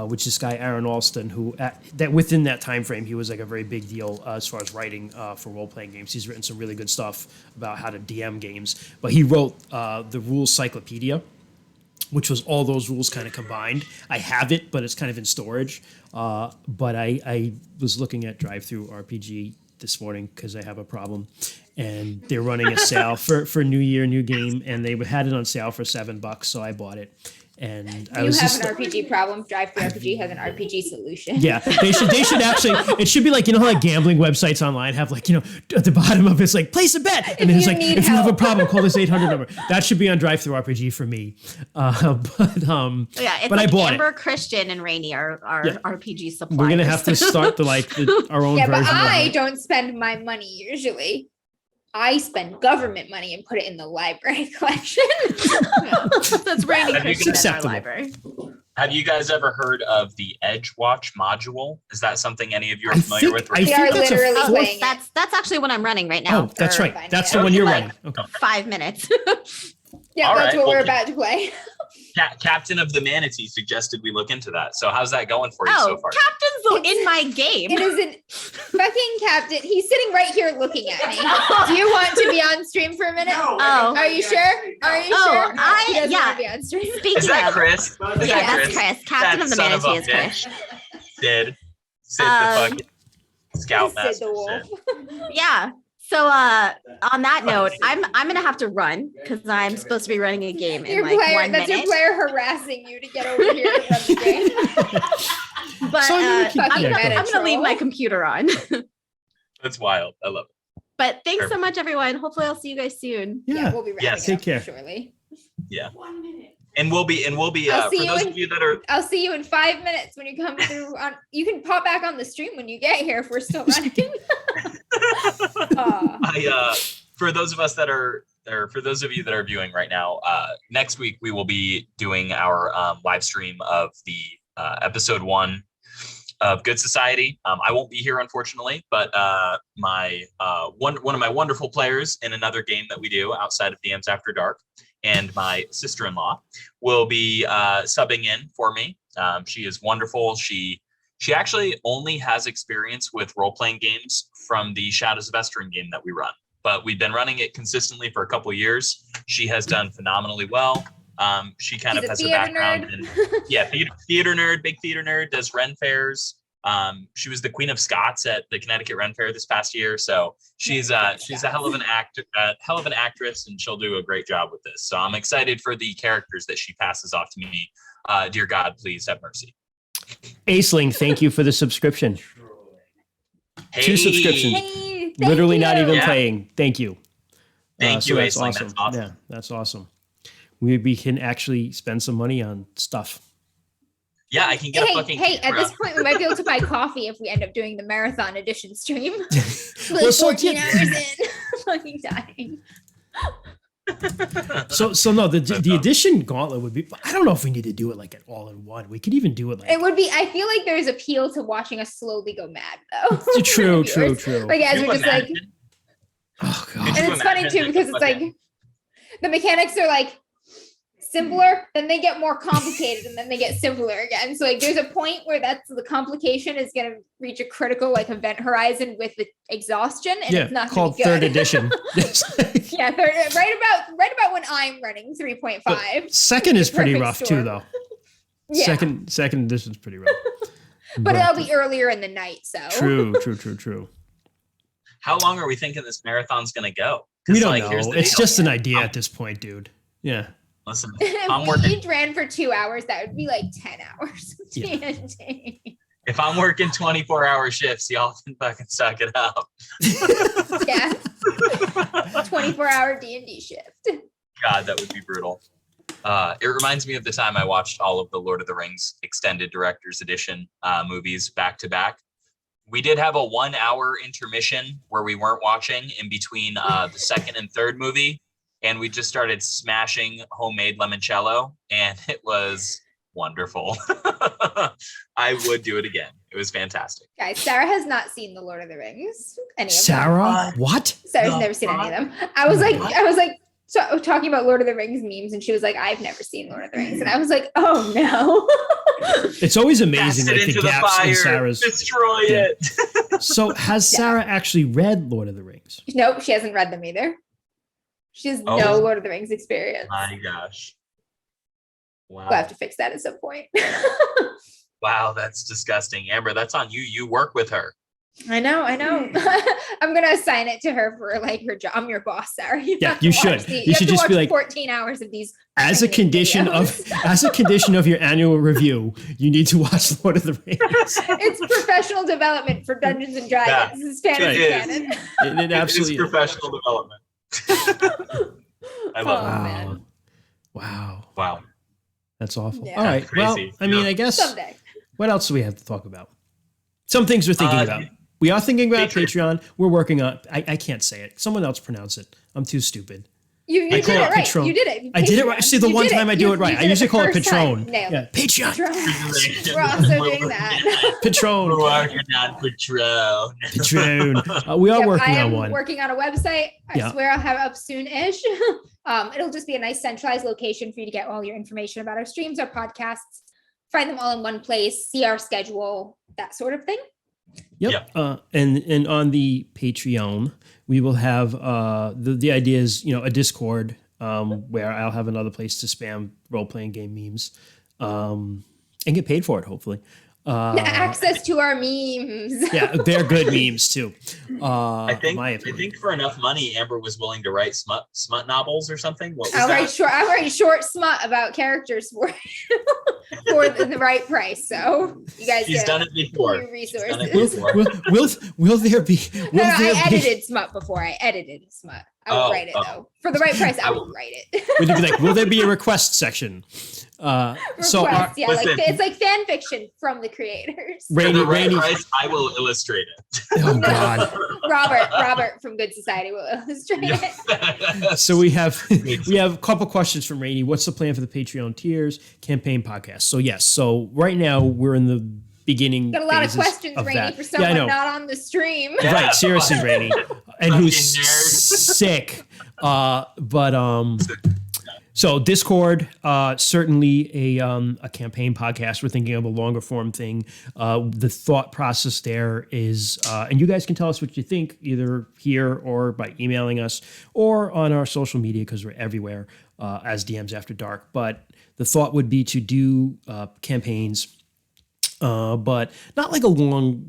[SPEAKER 1] which this guy Aaron Alston, who that within that time frame, he was like a very big deal as far as writing for role-playing games. He's written some really good stuff about how to DM games. But he wrote The Rules Cyclopedia, which was all those rules kind of combined. I have it, but it's kind of in storage. But I was looking at Drive-Thru RPG this morning because I have a problem, and they're running a sale for New Year, new game, and they had it on sale for $7, so I bought it. And I
[SPEAKER 3] You
[SPEAKER 1] was
[SPEAKER 3] have
[SPEAKER 1] just
[SPEAKER 3] an RPG problem. Drive-Thru RPG has an RPG solution.
[SPEAKER 1] yeah, they should actually. It should be like, you know how like gambling websites online have like, you know, at the bottom of it's like place a bet, and then it's
[SPEAKER 3] you
[SPEAKER 1] like
[SPEAKER 3] need
[SPEAKER 1] if you have a
[SPEAKER 3] help.
[SPEAKER 1] problem, call this 800 number. That should be on Drive-Thru RPG for me.
[SPEAKER 4] Yeah, it's
[SPEAKER 1] but I
[SPEAKER 4] like
[SPEAKER 1] bought
[SPEAKER 4] Amber,
[SPEAKER 1] it.
[SPEAKER 4] Christian, and Rainey are
[SPEAKER 1] Yeah.
[SPEAKER 4] RPG suppliers.
[SPEAKER 1] We're gonna have to start our own
[SPEAKER 3] Yeah, but
[SPEAKER 1] version.
[SPEAKER 3] I
[SPEAKER 1] of it.
[SPEAKER 3] don't spend my money usually. I spend government money and put it in the library collection.
[SPEAKER 4] That's Rainey,
[SPEAKER 2] Have you
[SPEAKER 4] Christian, in our
[SPEAKER 1] acceptable.
[SPEAKER 4] library.
[SPEAKER 2] Have you guys ever heard of the Edge Watch module? Is that something any of you are
[SPEAKER 1] I
[SPEAKER 2] familiar
[SPEAKER 1] think-
[SPEAKER 2] with?
[SPEAKER 1] I
[SPEAKER 3] We are
[SPEAKER 1] think that's a
[SPEAKER 3] literally
[SPEAKER 1] fourth-
[SPEAKER 3] playing it.
[SPEAKER 4] That's actually what I'm running right now.
[SPEAKER 1] Oh, that's
[SPEAKER 4] for
[SPEAKER 1] right. That's
[SPEAKER 3] Yeah.
[SPEAKER 1] the one you're
[SPEAKER 4] Like-
[SPEAKER 1] running. Okay.
[SPEAKER 4] 5 minutes.
[SPEAKER 3] Yeah,
[SPEAKER 2] All
[SPEAKER 3] that's
[SPEAKER 2] right,
[SPEAKER 3] what
[SPEAKER 2] well,
[SPEAKER 3] we're about to play.
[SPEAKER 2] Captain of the Manatee suggested we look into that. So how's that going for you
[SPEAKER 4] Oh,
[SPEAKER 2] so far?
[SPEAKER 4] Captain's in my game.
[SPEAKER 3] It isn't fucking captain. He's sitting right here looking at me. Do you want to be on stream for a minute?
[SPEAKER 4] Oh.
[SPEAKER 3] Are you sure? Are you
[SPEAKER 4] Oh,
[SPEAKER 3] sure? He doesn't
[SPEAKER 4] yeah.
[SPEAKER 3] want to be on stream.
[SPEAKER 4] Speaking
[SPEAKER 2] Is that
[SPEAKER 4] of,
[SPEAKER 2] Chris? Is
[SPEAKER 4] yeah,
[SPEAKER 2] that
[SPEAKER 4] that's Chris. Captain
[SPEAKER 2] That
[SPEAKER 4] of the
[SPEAKER 2] son of
[SPEAKER 4] Manatee
[SPEAKER 2] a
[SPEAKER 4] is Chris.
[SPEAKER 2] Did Sid the
[SPEAKER 4] Um,
[SPEAKER 2] fucking
[SPEAKER 3] Sid
[SPEAKER 2] scoutmaster
[SPEAKER 3] the wolf.
[SPEAKER 2] Sid.
[SPEAKER 4] Yeah. So on that note, I'm gonna have to run because I'm supposed to be running a game in
[SPEAKER 3] Your
[SPEAKER 4] like
[SPEAKER 3] player,
[SPEAKER 4] 1
[SPEAKER 3] that's
[SPEAKER 4] minute.
[SPEAKER 3] your player harassing you to get over here to run the game.
[SPEAKER 4] But
[SPEAKER 1] So you keep-
[SPEAKER 4] I'm,
[SPEAKER 1] yeah,
[SPEAKER 4] gonna,
[SPEAKER 1] go
[SPEAKER 4] I'm
[SPEAKER 1] ahead.
[SPEAKER 4] gonna leave my computer on.
[SPEAKER 2] That's wild. I love it.
[SPEAKER 4] But thanks so
[SPEAKER 2] Perfect.
[SPEAKER 4] much, everyone. Hopefully, I'll see you guys soon.
[SPEAKER 1] Yeah.
[SPEAKER 3] We'll be wrapping
[SPEAKER 2] Yes.
[SPEAKER 3] it
[SPEAKER 1] Take
[SPEAKER 3] up
[SPEAKER 1] care.
[SPEAKER 3] shortly.
[SPEAKER 2] And we'll be
[SPEAKER 3] I'll see
[SPEAKER 2] for
[SPEAKER 3] you
[SPEAKER 2] those
[SPEAKER 3] in-
[SPEAKER 2] of you that are
[SPEAKER 3] I'll see you in 5 minutes when you come through. You can pop back on the stream when you get here if we're still running.
[SPEAKER 2] for those of us that are or for those of you that are viewing right now, next week we will be doing our live stream of the episode 1 of Good Society. I won't be here unfortunately, but my one of my wonderful players in another game that we do outside of DMs After Dark, and my sister-in-law will be subbing in for me. She is wonderful. She actually only has experience with role-playing games from the Shadows of Esteren game that we run, but we've been running it consistently for a couple years. She has done phenomenally well. She kind
[SPEAKER 3] She's
[SPEAKER 2] of
[SPEAKER 3] a
[SPEAKER 2] has a
[SPEAKER 3] theater
[SPEAKER 2] background
[SPEAKER 3] nerd.
[SPEAKER 2] in theater nerd, big theater nerd, does Ren fairs. She was the Queen of Scots at the Connecticut Ren Fair this past year, so she's a hell of an actress, and she'll do a great job with this. So I'm excited for the characters that she passes off to me. Dear God, please have mercy.
[SPEAKER 1] Aceling, thank you for the subscription.
[SPEAKER 2] Hey,
[SPEAKER 1] 2 subscriptions.
[SPEAKER 3] Hey, thank
[SPEAKER 1] Literally not
[SPEAKER 3] you.
[SPEAKER 1] even
[SPEAKER 2] Yeah.
[SPEAKER 1] playing. Thank you.
[SPEAKER 2] Thank you,
[SPEAKER 1] that's
[SPEAKER 2] Aceling.
[SPEAKER 1] awesome.
[SPEAKER 2] That's awesome.
[SPEAKER 1] Yeah, that's awesome. We can actually spend some money on stuff.
[SPEAKER 2] Yeah, I can get a
[SPEAKER 3] Hey,
[SPEAKER 2] fucking
[SPEAKER 3] hey, at
[SPEAKER 2] camera.
[SPEAKER 3] this point, we might be able to buy coffee if we end up doing the marathon edition stream.
[SPEAKER 1] Well,
[SPEAKER 3] Like
[SPEAKER 1] so
[SPEAKER 3] 14
[SPEAKER 1] yeah.
[SPEAKER 3] hours in. Fucking dying.
[SPEAKER 1] So no, the edition gauntlet would be. I don't know if we need to do it like an all in one. We could even do it like
[SPEAKER 3] It would be, I feel like there's appeal to watching us slowly go mad, though.
[SPEAKER 1] true,
[SPEAKER 3] Viewers.
[SPEAKER 1] true.
[SPEAKER 3] Like, as
[SPEAKER 2] You
[SPEAKER 3] we're just like,
[SPEAKER 2] imagine-
[SPEAKER 1] Oh god.
[SPEAKER 3] and
[SPEAKER 2] you
[SPEAKER 3] it's funny
[SPEAKER 2] imagine,
[SPEAKER 3] too
[SPEAKER 2] like,
[SPEAKER 3] because
[SPEAKER 2] a
[SPEAKER 3] it's like
[SPEAKER 2] fucking-
[SPEAKER 3] the mechanics are like simpler, then they get more complicated, and then they get simpler again. So like there's a point where that's the complication is going to reach a critical like event horizon with the exhaustion, and
[SPEAKER 1] Yeah,
[SPEAKER 3] it's not
[SPEAKER 1] called
[SPEAKER 3] gonna be
[SPEAKER 1] third
[SPEAKER 3] good.
[SPEAKER 1] edition.
[SPEAKER 3] Yeah, right about when I'm running 3.5.
[SPEAKER 1] Second is pretty
[SPEAKER 3] Perfect
[SPEAKER 1] rough too,
[SPEAKER 3] storm.
[SPEAKER 1] though.
[SPEAKER 3] Yeah,
[SPEAKER 1] Second edition's pretty rough.
[SPEAKER 3] but it'll be earlier in the night. So
[SPEAKER 1] True.
[SPEAKER 2] How long are we thinking this marathon's gonna go? 'Cause,
[SPEAKER 1] We don't
[SPEAKER 2] like, here's
[SPEAKER 1] know.
[SPEAKER 2] the
[SPEAKER 1] It's
[SPEAKER 2] deal.
[SPEAKER 1] just an idea at this point, dude. Yeah.
[SPEAKER 2] Listen,
[SPEAKER 3] if
[SPEAKER 2] I'm
[SPEAKER 3] we
[SPEAKER 2] working.
[SPEAKER 3] each ran for 2 hours, that would be like 10 hours of
[SPEAKER 1] Yeah.
[SPEAKER 3] TNT.
[SPEAKER 2] If I'm working 24-hour shifts, y'all can fucking suck it up.
[SPEAKER 3] Yeah, 24-hour D&D shift.
[SPEAKER 2] God, that would be brutal. It reminds me of the time I watched all of the Lord of the Rings extended director's edition movies back to back. We did have a 1-hour intermission where we weren't watching in between the second and third movie, and we just started smashing homemade limoncello, and it was wonderful. I would do it again. It was fantastic.
[SPEAKER 3] Guys, Sarah has not seen The Lord of the Rings. Any of them.
[SPEAKER 1] Sarah? What?
[SPEAKER 3] Sarah's
[SPEAKER 2] No,
[SPEAKER 3] never seen any of
[SPEAKER 2] what?
[SPEAKER 3] them. I was like, so talking about Lord of the Rings memes, and she was like, I've never seen Lord of the Rings. And I was like, oh no.
[SPEAKER 1] It's always amazing,
[SPEAKER 2] Cast it
[SPEAKER 1] like the
[SPEAKER 2] into the
[SPEAKER 1] gaps in
[SPEAKER 2] fire.
[SPEAKER 1] Sarah's.
[SPEAKER 2] Destroy
[SPEAKER 1] Yeah.
[SPEAKER 2] it.
[SPEAKER 1] So has
[SPEAKER 3] Yeah.
[SPEAKER 1] Sarah actually read Lord of the Rings?
[SPEAKER 3] Nope, she hasn't read them either. She has
[SPEAKER 2] Oh.
[SPEAKER 3] no Lord of the Rings experience.
[SPEAKER 2] My gosh. Wow.
[SPEAKER 3] We'll have to fix that at some point.
[SPEAKER 2] Wow, that's disgusting. Amber, that's on you. You work with her.
[SPEAKER 3] I know. I'm gonna assign it to her for like her job. I'm your boss, Sarah.
[SPEAKER 1] Yeah,
[SPEAKER 3] have to
[SPEAKER 1] you
[SPEAKER 3] watch
[SPEAKER 1] should.
[SPEAKER 3] the-
[SPEAKER 1] You
[SPEAKER 3] have
[SPEAKER 1] should
[SPEAKER 3] to
[SPEAKER 1] just be
[SPEAKER 3] watch
[SPEAKER 1] like-
[SPEAKER 3] 14 hours of these.
[SPEAKER 1] As a
[SPEAKER 3] animated
[SPEAKER 1] condition
[SPEAKER 3] videos.
[SPEAKER 1] of your annual review, you need to watch Lord of the Rings.
[SPEAKER 3] It's professional development for Dungeons and Dragons. This is fantasy
[SPEAKER 2] It is.
[SPEAKER 3] canon.
[SPEAKER 1] It absolutely
[SPEAKER 2] It's professional development. I love
[SPEAKER 3] Oh,
[SPEAKER 2] it.
[SPEAKER 3] man.
[SPEAKER 1] Wow.
[SPEAKER 2] Wow.
[SPEAKER 1] That's awful.
[SPEAKER 3] Yeah.
[SPEAKER 1] All right. Well,
[SPEAKER 2] Crazy.
[SPEAKER 1] I mean,
[SPEAKER 2] Yeah.
[SPEAKER 1] I guess
[SPEAKER 3] Someday.
[SPEAKER 1] what else do we have to talk about? Some things we're thinking about. We are thinking about Patreon. We're working on. I can't say it. Someone else pronounce it. I'm too stupid.
[SPEAKER 3] You
[SPEAKER 1] I
[SPEAKER 3] did
[SPEAKER 1] call
[SPEAKER 3] it
[SPEAKER 1] it
[SPEAKER 3] right.
[SPEAKER 1] Patron.
[SPEAKER 3] You did it.
[SPEAKER 1] I did it right.
[SPEAKER 3] Patreon.
[SPEAKER 1] See, the
[SPEAKER 3] You
[SPEAKER 1] one
[SPEAKER 3] did
[SPEAKER 1] time I do
[SPEAKER 3] You-
[SPEAKER 1] it right.
[SPEAKER 3] you
[SPEAKER 1] I
[SPEAKER 3] did
[SPEAKER 1] usually
[SPEAKER 3] the
[SPEAKER 1] call it
[SPEAKER 3] first time.
[SPEAKER 1] Patron.
[SPEAKER 3] Nailed
[SPEAKER 1] Yeah,
[SPEAKER 3] it.
[SPEAKER 1] Patreon.
[SPEAKER 3] We're also doing that.
[SPEAKER 1] Patron.
[SPEAKER 2] We're working on Patron.
[SPEAKER 1] Patron. We are
[SPEAKER 3] Yep,
[SPEAKER 1] working
[SPEAKER 3] I am
[SPEAKER 1] on one.
[SPEAKER 3] working on a website. I
[SPEAKER 1] Yeah.
[SPEAKER 3] swear I'll have it up soon-ish. It'll just be a nice centralized location for you to get all your information about our streams, our podcasts, find them all in one place, see our schedule, that sort of thing.
[SPEAKER 1] Yep. And on the Patreon, we will have the idea is a Discord where I'll have another place to spam role playing game memes and get paid for it hopefully.
[SPEAKER 3] Access to our memes.
[SPEAKER 1] Yeah, they're good memes too.
[SPEAKER 2] I
[SPEAKER 1] In my
[SPEAKER 2] I
[SPEAKER 1] opinion.
[SPEAKER 2] think for enough money, Amber was willing to write smut novels or something. What was
[SPEAKER 3] I'll
[SPEAKER 2] that?
[SPEAKER 3] write short smut about characters for for the right price. So you guys
[SPEAKER 2] She's
[SPEAKER 3] get
[SPEAKER 2] done it before.
[SPEAKER 3] your
[SPEAKER 2] She's done it
[SPEAKER 3] resources.
[SPEAKER 2] before.
[SPEAKER 1] Will there be?
[SPEAKER 3] No,
[SPEAKER 1] Will
[SPEAKER 3] I
[SPEAKER 1] there be?
[SPEAKER 3] edited smut before. I edited smut. I would
[SPEAKER 2] Oh,
[SPEAKER 3] write it
[SPEAKER 2] oh.
[SPEAKER 3] though. For the right price, I
[SPEAKER 2] I
[SPEAKER 3] would
[SPEAKER 2] will-
[SPEAKER 3] write it.
[SPEAKER 1] Would you be like, will there be a request section? So
[SPEAKER 3] Request, yeah,
[SPEAKER 2] listen.
[SPEAKER 3] it's like fan fiction from the creators.
[SPEAKER 2] For the
[SPEAKER 1] Rainy,
[SPEAKER 2] right
[SPEAKER 1] Rainy.
[SPEAKER 2] price, I will illustrate it.
[SPEAKER 1] Oh God.
[SPEAKER 3] Robert from Good Society will illustrate it.
[SPEAKER 1] So we have a couple questions from Rainy. What's the plan for the Patreon tiers campaign podcast? So yes, so right now we're in the beginning.
[SPEAKER 3] Got a lot of
[SPEAKER 1] phases
[SPEAKER 3] questions,
[SPEAKER 1] of
[SPEAKER 3] Rainy,
[SPEAKER 1] that.
[SPEAKER 3] for
[SPEAKER 1] Yeah, I
[SPEAKER 3] someone
[SPEAKER 1] know.
[SPEAKER 3] not on the stream.
[SPEAKER 2] Yeah.
[SPEAKER 1] Right, seriously, Rainy, and who's
[SPEAKER 2] Fucking nerd.
[SPEAKER 1] sick. So Discord, certainly a campaign podcast. We're thinking of a longer form thing. The thought process there is, and you guys can tell us what you think either here or by emailing us or on our social media because we're everywhere as DMs After Dark. But the thought would be to do campaigns. But not like a long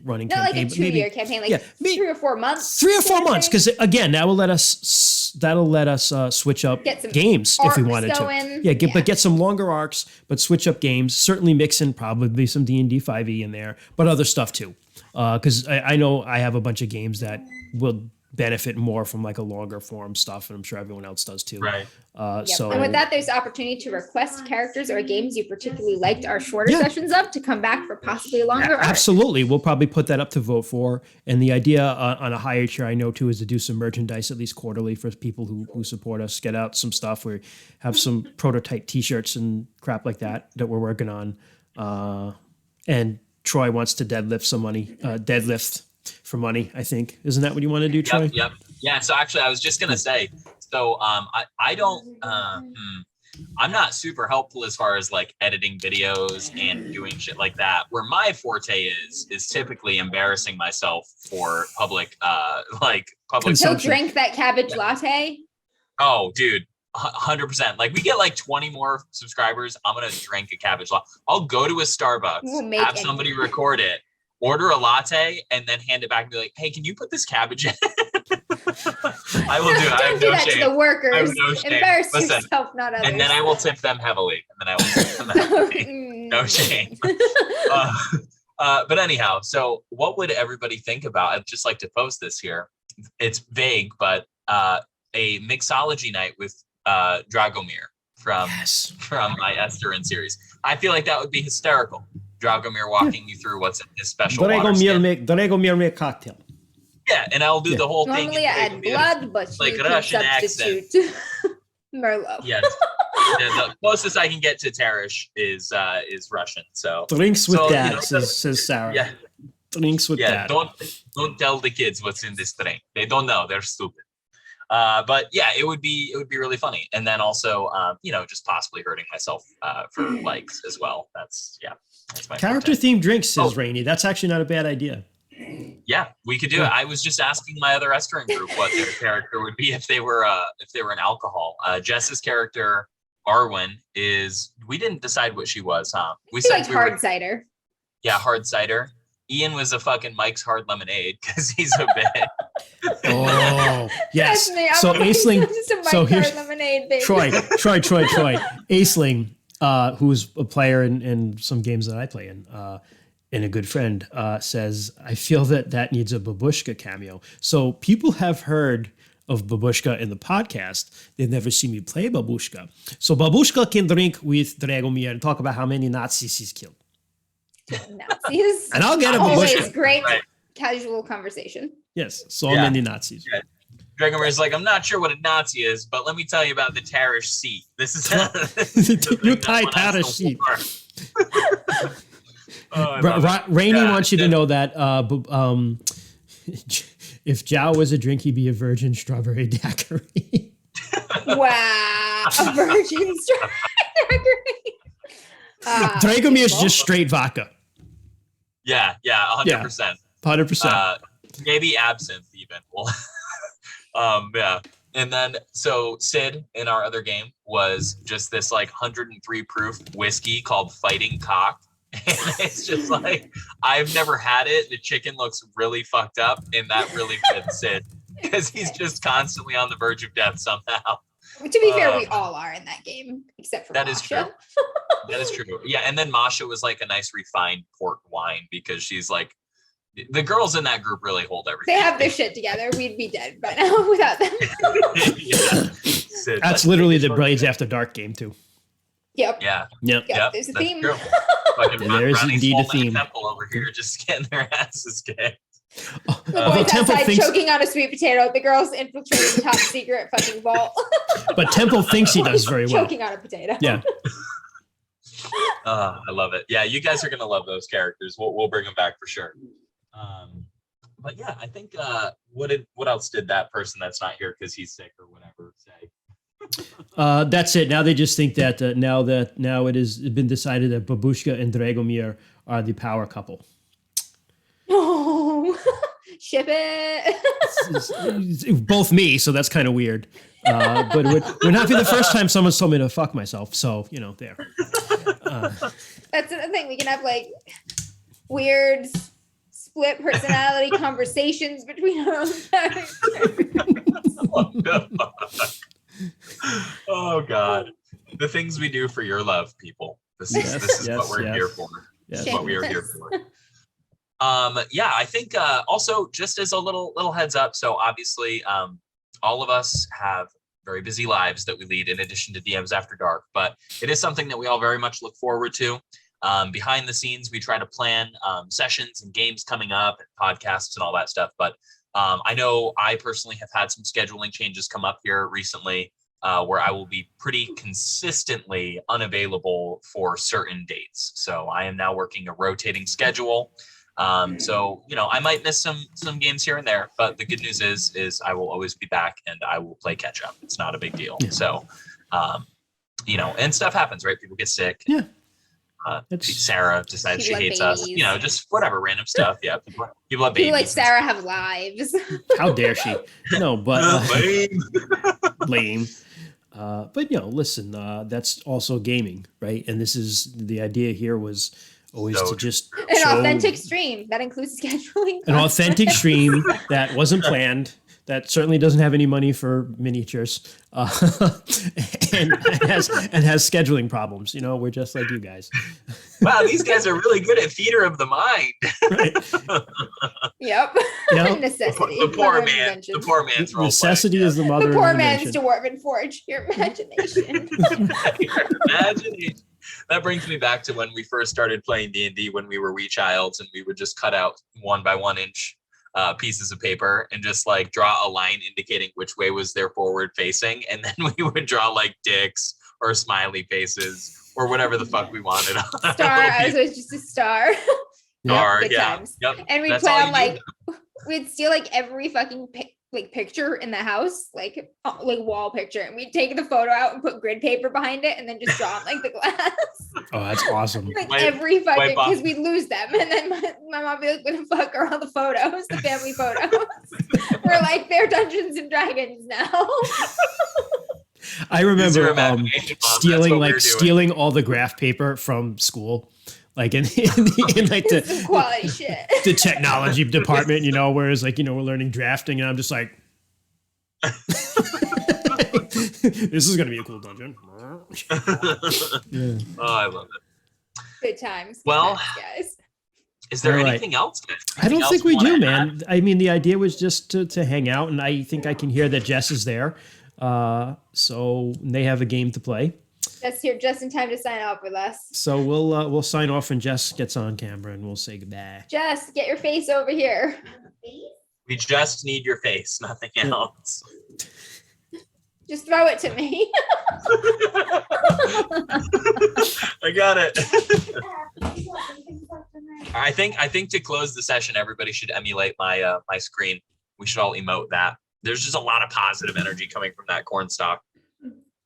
[SPEAKER 1] running
[SPEAKER 3] Not like
[SPEAKER 1] campaign.
[SPEAKER 3] a
[SPEAKER 1] but maybe
[SPEAKER 3] 2-year campaign, like
[SPEAKER 1] yeah, maybe
[SPEAKER 3] 3 or 4 months.
[SPEAKER 1] 3 or 4 months,
[SPEAKER 3] campaign.
[SPEAKER 1] because again, that will let us switch up
[SPEAKER 3] Get some
[SPEAKER 1] games if we
[SPEAKER 3] arcs
[SPEAKER 1] wanted
[SPEAKER 3] going.
[SPEAKER 1] to.
[SPEAKER 3] Yeah.
[SPEAKER 1] But get some longer arcs, but switch up games. Certainly mix in probably some D&D 5e in there, but other stuff too. Because I know I have a bunch of games that will benefit more from like a longer form stuff, and I'm sure everyone else does too.
[SPEAKER 2] Right.
[SPEAKER 3] Yep.
[SPEAKER 1] So
[SPEAKER 3] And with that, there's opportunity to request characters or games you particularly liked our shorter
[SPEAKER 1] Yeah.
[SPEAKER 3] sessions of to come back for possibly a longer arc.
[SPEAKER 1] absolutely, we'll probably put that up to vote for. And the idea on a higher tier, I know too, is to do some merchandise at least quarterly for people who support us. Get out some stuff. We have some prototype T-shirts and crap like that we're working on. And Troy wants to deadlift for money. I think isn't that what you want to do, Troy?
[SPEAKER 2] Yep. Yeah. So actually, I was just gonna say. So I don't. I'm not super helpful as far as like editing videos and doing shit like that. Where my forte is typically embarrassing myself for public public.
[SPEAKER 3] He'll
[SPEAKER 1] Consumption.
[SPEAKER 3] drink that cabbage latte.
[SPEAKER 2] Oh, dude. 100%. Like we get like 20 more subscribers. I'm gonna drink a cabbage latte. I'll go to a Starbucks,
[SPEAKER 3] We'll make
[SPEAKER 2] have
[SPEAKER 3] it.
[SPEAKER 2] somebody record it, order a latte, and then hand it back and be like, "Hey, can you put this cabbage in?" I will do it. I
[SPEAKER 3] Don't
[SPEAKER 2] have
[SPEAKER 3] do
[SPEAKER 2] no
[SPEAKER 3] that to
[SPEAKER 2] shame.
[SPEAKER 3] the workers.
[SPEAKER 2] I have no shame.
[SPEAKER 3] Embarrass
[SPEAKER 2] Listen,
[SPEAKER 3] yourself, not others.
[SPEAKER 2] And then I will tip them heavily. No shame. But anyhow, so what would everybody think about? I'd just like to post this here. It's vague, but a mixology night with Dragomir from my Esterin series. I feel like that would be hysterical. Dragomir walking you through what's in his special water skin.
[SPEAKER 1] Dragomir make cocktail.
[SPEAKER 2] Yeah, and I'll do
[SPEAKER 1] Yeah.
[SPEAKER 2] the whole thing.
[SPEAKER 3] Normally I add blood, but
[SPEAKER 2] like
[SPEAKER 3] you can
[SPEAKER 2] Russian
[SPEAKER 3] substitute Merlot.
[SPEAKER 2] Yes. Yeah, the closest I can get to Tarish is Russian. So
[SPEAKER 1] Drinks with
[SPEAKER 2] So, you
[SPEAKER 1] that,
[SPEAKER 2] know,
[SPEAKER 1] says Sarah.
[SPEAKER 2] yeah,
[SPEAKER 1] Drinks with
[SPEAKER 2] yeah.
[SPEAKER 1] that.
[SPEAKER 2] Don't tell the kids what's in this drink. They don't know. They're stupid. But yeah, it would be really funny. And then also, just possibly hurting myself for likes as well. That's my
[SPEAKER 1] Character
[SPEAKER 2] forte.
[SPEAKER 1] themed drinks, says
[SPEAKER 2] Oh.
[SPEAKER 1] Rainy. That's actually not a bad idea.
[SPEAKER 2] Yeah, we could do it. I was just asking my other Esterin group what their character would be if they were an alcohol. Jess's character Arwen is. We didn't decide what she was, huh? We
[SPEAKER 3] He
[SPEAKER 2] said
[SPEAKER 3] likes
[SPEAKER 2] we were,
[SPEAKER 3] hard cider.
[SPEAKER 2] yeah, hard cider. Ian was a fucking Mike's Hard Lemonade because he's a bit.
[SPEAKER 1] Oh, yes.
[SPEAKER 3] That's me. I'm
[SPEAKER 1] So
[SPEAKER 3] going
[SPEAKER 1] Aisling,
[SPEAKER 3] to some
[SPEAKER 1] so
[SPEAKER 3] Mike's
[SPEAKER 1] here's
[SPEAKER 3] Hard lemonade, baby.
[SPEAKER 1] Troy. Aisling, who's a player in some games that I play in, and a good friend, says, I feel that needs a Babushka cameo. So people have heard of Babushka in the podcast. They've never seen me play Babushka. So Babushka can drink with Dragomir and talk about how many Nazis he's killed.
[SPEAKER 3] Nazis.
[SPEAKER 1] And I'll get a
[SPEAKER 3] Always
[SPEAKER 1] Babushka.
[SPEAKER 3] great
[SPEAKER 2] Right.
[SPEAKER 3] casual conversation.
[SPEAKER 1] Yes, so
[SPEAKER 2] Yeah.
[SPEAKER 1] many Nazis.
[SPEAKER 2] Yeah. Dragomir's like, I'm not sure what a Nazi is, but let me tell you about the Tarish seat. This is the
[SPEAKER 1] You
[SPEAKER 2] thing
[SPEAKER 1] tie
[SPEAKER 2] that won us
[SPEAKER 1] Tarish
[SPEAKER 2] the
[SPEAKER 1] seat.
[SPEAKER 2] war. Oh, I love it.
[SPEAKER 1] Rainey
[SPEAKER 2] Yeah,
[SPEAKER 1] wants you to
[SPEAKER 2] yeah.
[SPEAKER 1] know that if Jiao was a drink, he'd be a virgin strawberry daiquiri.
[SPEAKER 3] Wow. A virgin strawberry.
[SPEAKER 1] Dragomir's just straight vodka.
[SPEAKER 2] Yeah, 100%.
[SPEAKER 1] 100%.
[SPEAKER 2] Maybe absinthe even. Well, yeah. And then so Sid in our other game was just this like 103 proof whiskey called Fighting Cock. And it's just like, I've never had it. The chicken looks really fucked up, and that really fits it because he's just constantly on the verge of death somehow.
[SPEAKER 3] To be fair, we all are in that game, except for
[SPEAKER 2] That
[SPEAKER 3] Masha.
[SPEAKER 2] is true. That is true. Yeah, and then Masha was like a nice refined port wine because she's like, the girls in that group really hold everything.
[SPEAKER 3] They have their shit together. We'd be dead by now without them.
[SPEAKER 2] Yeah. Sid,
[SPEAKER 1] That's literally the Blades After Dark game too.
[SPEAKER 3] Yep.
[SPEAKER 2] Yeah.
[SPEAKER 1] Yep.
[SPEAKER 3] Yep.
[SPEAKER 2] Yep,
[SPEAKER 3] There's a
[SPEAKER 2] that's
[SPEAKER 3] theme.
[SPEAKER 2] true. Fucking
[SPEAKER 1] And there is
[SPEAKER 2] running
[SPEAKER 1] indeed a
[SPEAKER 2] full length
[SPEAKER 1] theme.
[SPEAKER 2] Temple over here just getting their asses kicked.
[SPEAKER 3] The
[SPEAKER 1] Well,
[SPEAKER 3] boys
[SPEAKER 1] Temple
[SPEAKER 3] outside
[SPEAKER 1] thinks-
[SPEAKER 3] choking on a sweet potato. The girls infiltrating the top secret fucking vault.
[SPEAKER 1] But Temple thinks he does very well.
[SPEAKER 3] Choking on a potato.
[SPEAKER 1] Yeah.
[SPEAKER 2] I love it. Yeah, you guys are gonna love those characters. We'll bring them back for sure. But yeah, I think what else did that person that's not here because he's sick or whatever say?
[SPEAKER 1] That's it. Now they just think that now it has been decided that Babushka and Dragomir are the power couple.
[SPEAKER 3] No. Ship it.
[SPEAKER 1] It's both me, so that's kind of weird. But it would not be the first time someone's told me to fuck myself. So there.
[SPEAKER 3] That's the thing. We can have like weird split personality conversations between our own characters.
[SPEAKER 2] Oh God, the things we do for your love, people. This is what we're here for.
[SPEAKER 1] Yes.
[SPEAKER 2] This is what we are here for. Yeah, I think also just as a little heads up. So obviously, all of us have very busy lives that we lead in addition to DMs After Dark, but it is something that we all very much look forward to. Behind the scenes, we try to plan sessions and games coming up and podcasts and all that stuff. But I know I personally have had some scheduling changes come up here recently where I will be pretty consistently unavailable for certain dates. So I am now working a rotating schedule. So, I might miss some games here and there, but the good news is I will always be back and I will play catch up. It's not a big deal.
[SPEAKER 1] Yeah.
[SPEAKER 2] So, and stuff happens, right? People get sick.
[SPEAKER 1] Yeah.
[SPEAKER 2] Sarah decides she
[SPEAKER 3] People have
[SPEAKER 2] hates us,
[SPEAKER 3] babies.
[SPEAKER 2] just whatever random stuff. Yeah. People have
[SPEAKER 3] People
[SPEAKER 2] babies.
[SPEAKER 3] like Sarah have lives.
[SPEAKER 1] How dare she? No, but
[SPEAKER 2] Lame.
[SPEAKER 1] lame. But listen, that's also gaming, right? And this is the idea here was always
[SPEAKER 2] So
[SPEAKER 1] to just
[SPEAKER 3] An
[SPEAKER 1] show
[SPEAKER 3] authentic stream that includes scheduling.
[SPEAKER 1] an authentic stream that wasn't planned, that certainly doesn't have any money for miniatures, and has scheduling problems. We're just like you guys.
[SPEAKER 2] Wow, these guys are really good at theater of the mind.
[SPEAKER 1] Right?
[SPEAKER 3] Yep.
[SPEAKER 1] Yep.
[SPEAKER 3] Necessity.
[SPEAKER 2] The poor
[SPEAKER 3] Mother of
[SPEAKER 2] man.
[SPEAKER 3] invention.
[SPEAKER 2] The poor man's role.
[SPEAKER 1] Necessity is the mother
[SPEAKER 3] The poor
[SPEAKER 1] of
[SPEAKER 3] man's
[SPEAKER 1] invention.
[SPEAKER 3] dwarven forge. Your imagination.
[SPEAKER 2] Imagination. That brings me back to when we first started playing D&D when we were wee childs, and we would just cut out 1 by 1 inch pieces of paper and just like draw a line indicating which way was their forward facing, and then we would draw like dicks or smiley faces or whatever the fuck we wanted.
[SPEAKER 3] Star. I was always just a star.
[SPEAKER 2] Star,
[SPEAKER 3] Good
[SPEAKER 2] yeah.
[SPEAKER 3] times.
[SPEAKER 2] Yep.
[SPEAKER 3] And we'd
[SPEAKER 2] That's
[SPEAKER 3] play
[SPEAKER 2] all
[SPEAKER 3] on
[SPEAKER 2] you
[SPEAKER 3] like
[SPEAKER 2] need.
[SPEAKER 3] we'd steal like every fucking picture in the house, like wall picture, and we'd take the photo out and put grid paper behind it, and then just draw on like the glass,
[SPEAKER 1] Oh, that's awesome.
[SPEAKER 3] like
[SPEAKER 2] Wipe-
[SPEAKER 3] every fucking
[SPEAKER 2] wipe off.
[SPEAKER 3] because we'd lose them, and then my mom would be like, "What the fuck are all the photos? The family photos?" We're like, they're Dungeons and Dragons now.
[SPEAKER 1] I
[SPEAKER 2] Use your
[SPEAKER 1] remember
[SPEAKER 2] imagination, Mom. That's
[SPEAKER 1] stealing
[SPEAKER 2] what we were doing.
[SPEAKER 1] stealing all the graph paper from school, like in like
[SPEAKER 3] Some quality shit.
[SPEAKER 1] the technology department, whereas like, we're learning drafting and I'm just like, this is going to be a cool dungeon. Yeah.
[SPEAKER 2] Oh, I love it.
[SPEAKER 3] Good times. Good
[SPEAKER 2] Well,
[SPEAKER 3] times, guys.
[SPEAKER 2] Is there
[SPEAKER 1] All right.
[SPEAKER 2] anything else?
[SPEAKER 1] I don't think we
[SPEAKER 2] wanna
[SPEAKER 1] do,
[SPEAKER 2] add?
[SPEAKER 1] man. I mean, the idea was just to hang out, and I think I can hear that Jess is there. So they have a game to play.
[SPEAKER 3] Just here just in time to sign off with us.
[SPEAKER 1] So we'll sign off when Jess gets on camera, and we'll say goodbye.
[SPEAKER 3] Jess, get your face over here.
[SPEAKER 2] We just need your face, nothing else.
[SPEAKER 3] Just throw it to me.
[SPEAKER 2] I got it. I think to close the session, everybody should emulate my my screen. We should all emote that. There's just a lot of positive energy coming from that corn stalk.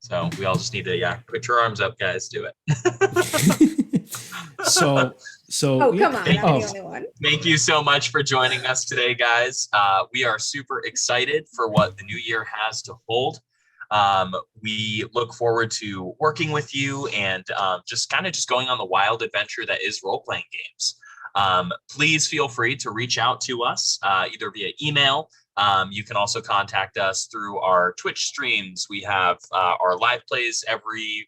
[SPEAKER 2] So we all just need to put your arms up, guys. Do it.
[SPEAKER 1] So
[SPEAKER 3] Oh, come on. I'm
[SPEAKER 1] Oh.
[SPEAKER 3] the only one.
[SPEAKER 2] Thank you so much for joining us today, guys. We are super excited for what the new year has to hold. We look forward to working with you and just going on the wild adventure that is role-playing games. Please feel free to reach out to us either via email. You can also contact us through our Twitch streams. We have our live plays every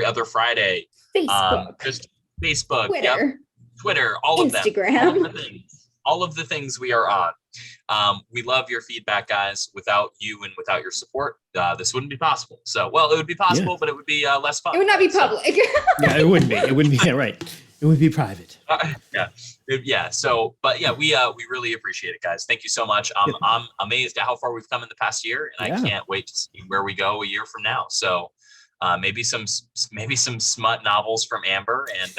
[SPEAKER 2] other Friday.
[SPEAKER 3] Facebook,
[SPEAKER 2] Just Facebook,
[SPEAKER 3] Twitter,
[SPEAKER 2] Twitter, all of them,
[SPEAKER 3] Instagram.
[SPEAKER 2] all of the things we are on. We love your feedback, guys. Without you and without your support, this wouldn't be possible. So, well, it would be possible, but it would be less fun.
[SPEAKER 3] It would not be
[SPEAKER 2] So,
[SPEAKER 3] public.
[SPEAKER 1] Yeah, it wouldn't be. It wouldn't be. Yeah, right. It would be private.
[SPEAKER 2] yeah. So, but yeah, we really appreciate it, guys. Thank you so much. I'm amazed at how far we've come in the past year, and I can't wait to see where we go a year from now. So, maybe some smut novels from Amber, and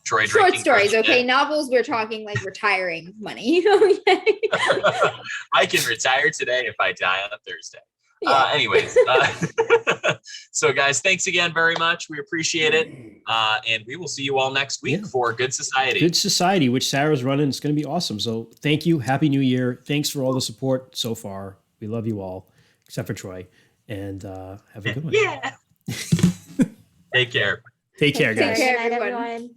[SPEAKER 2] Troy
[SPEAKER 3] Short
[SPEAKER 2] drinking
[SPEAKER 3] stories,
[SPEAKER 2] Christian.
[SPEAKER 3] okay? Novels, we're talking like retiring money. Okay.
[SPEAKER 2] I can retire today if I die on a Thursday.
[SPEAKER 3] Yeah.
[SPEAKER 2] Anyways, so guys, thanks again very much. We appreciate it. And we will see you all next week for Good Society.
[SPEAKER 1] Good Society, which Sarah's running. It's going to be awesome. So thank you. Happy New Year. Thanks for all the support so far. We love you all, except for Troy. And have a good one.
[SPEAKER 2] Yeah. Take care.
[SPEAKER 1] Take care, guys.
[SPEAKER 3] Take care,
[SPEAKER 4] Good night,
[SPEAKER 3] everyone.
[SPEAKER 4] everyone.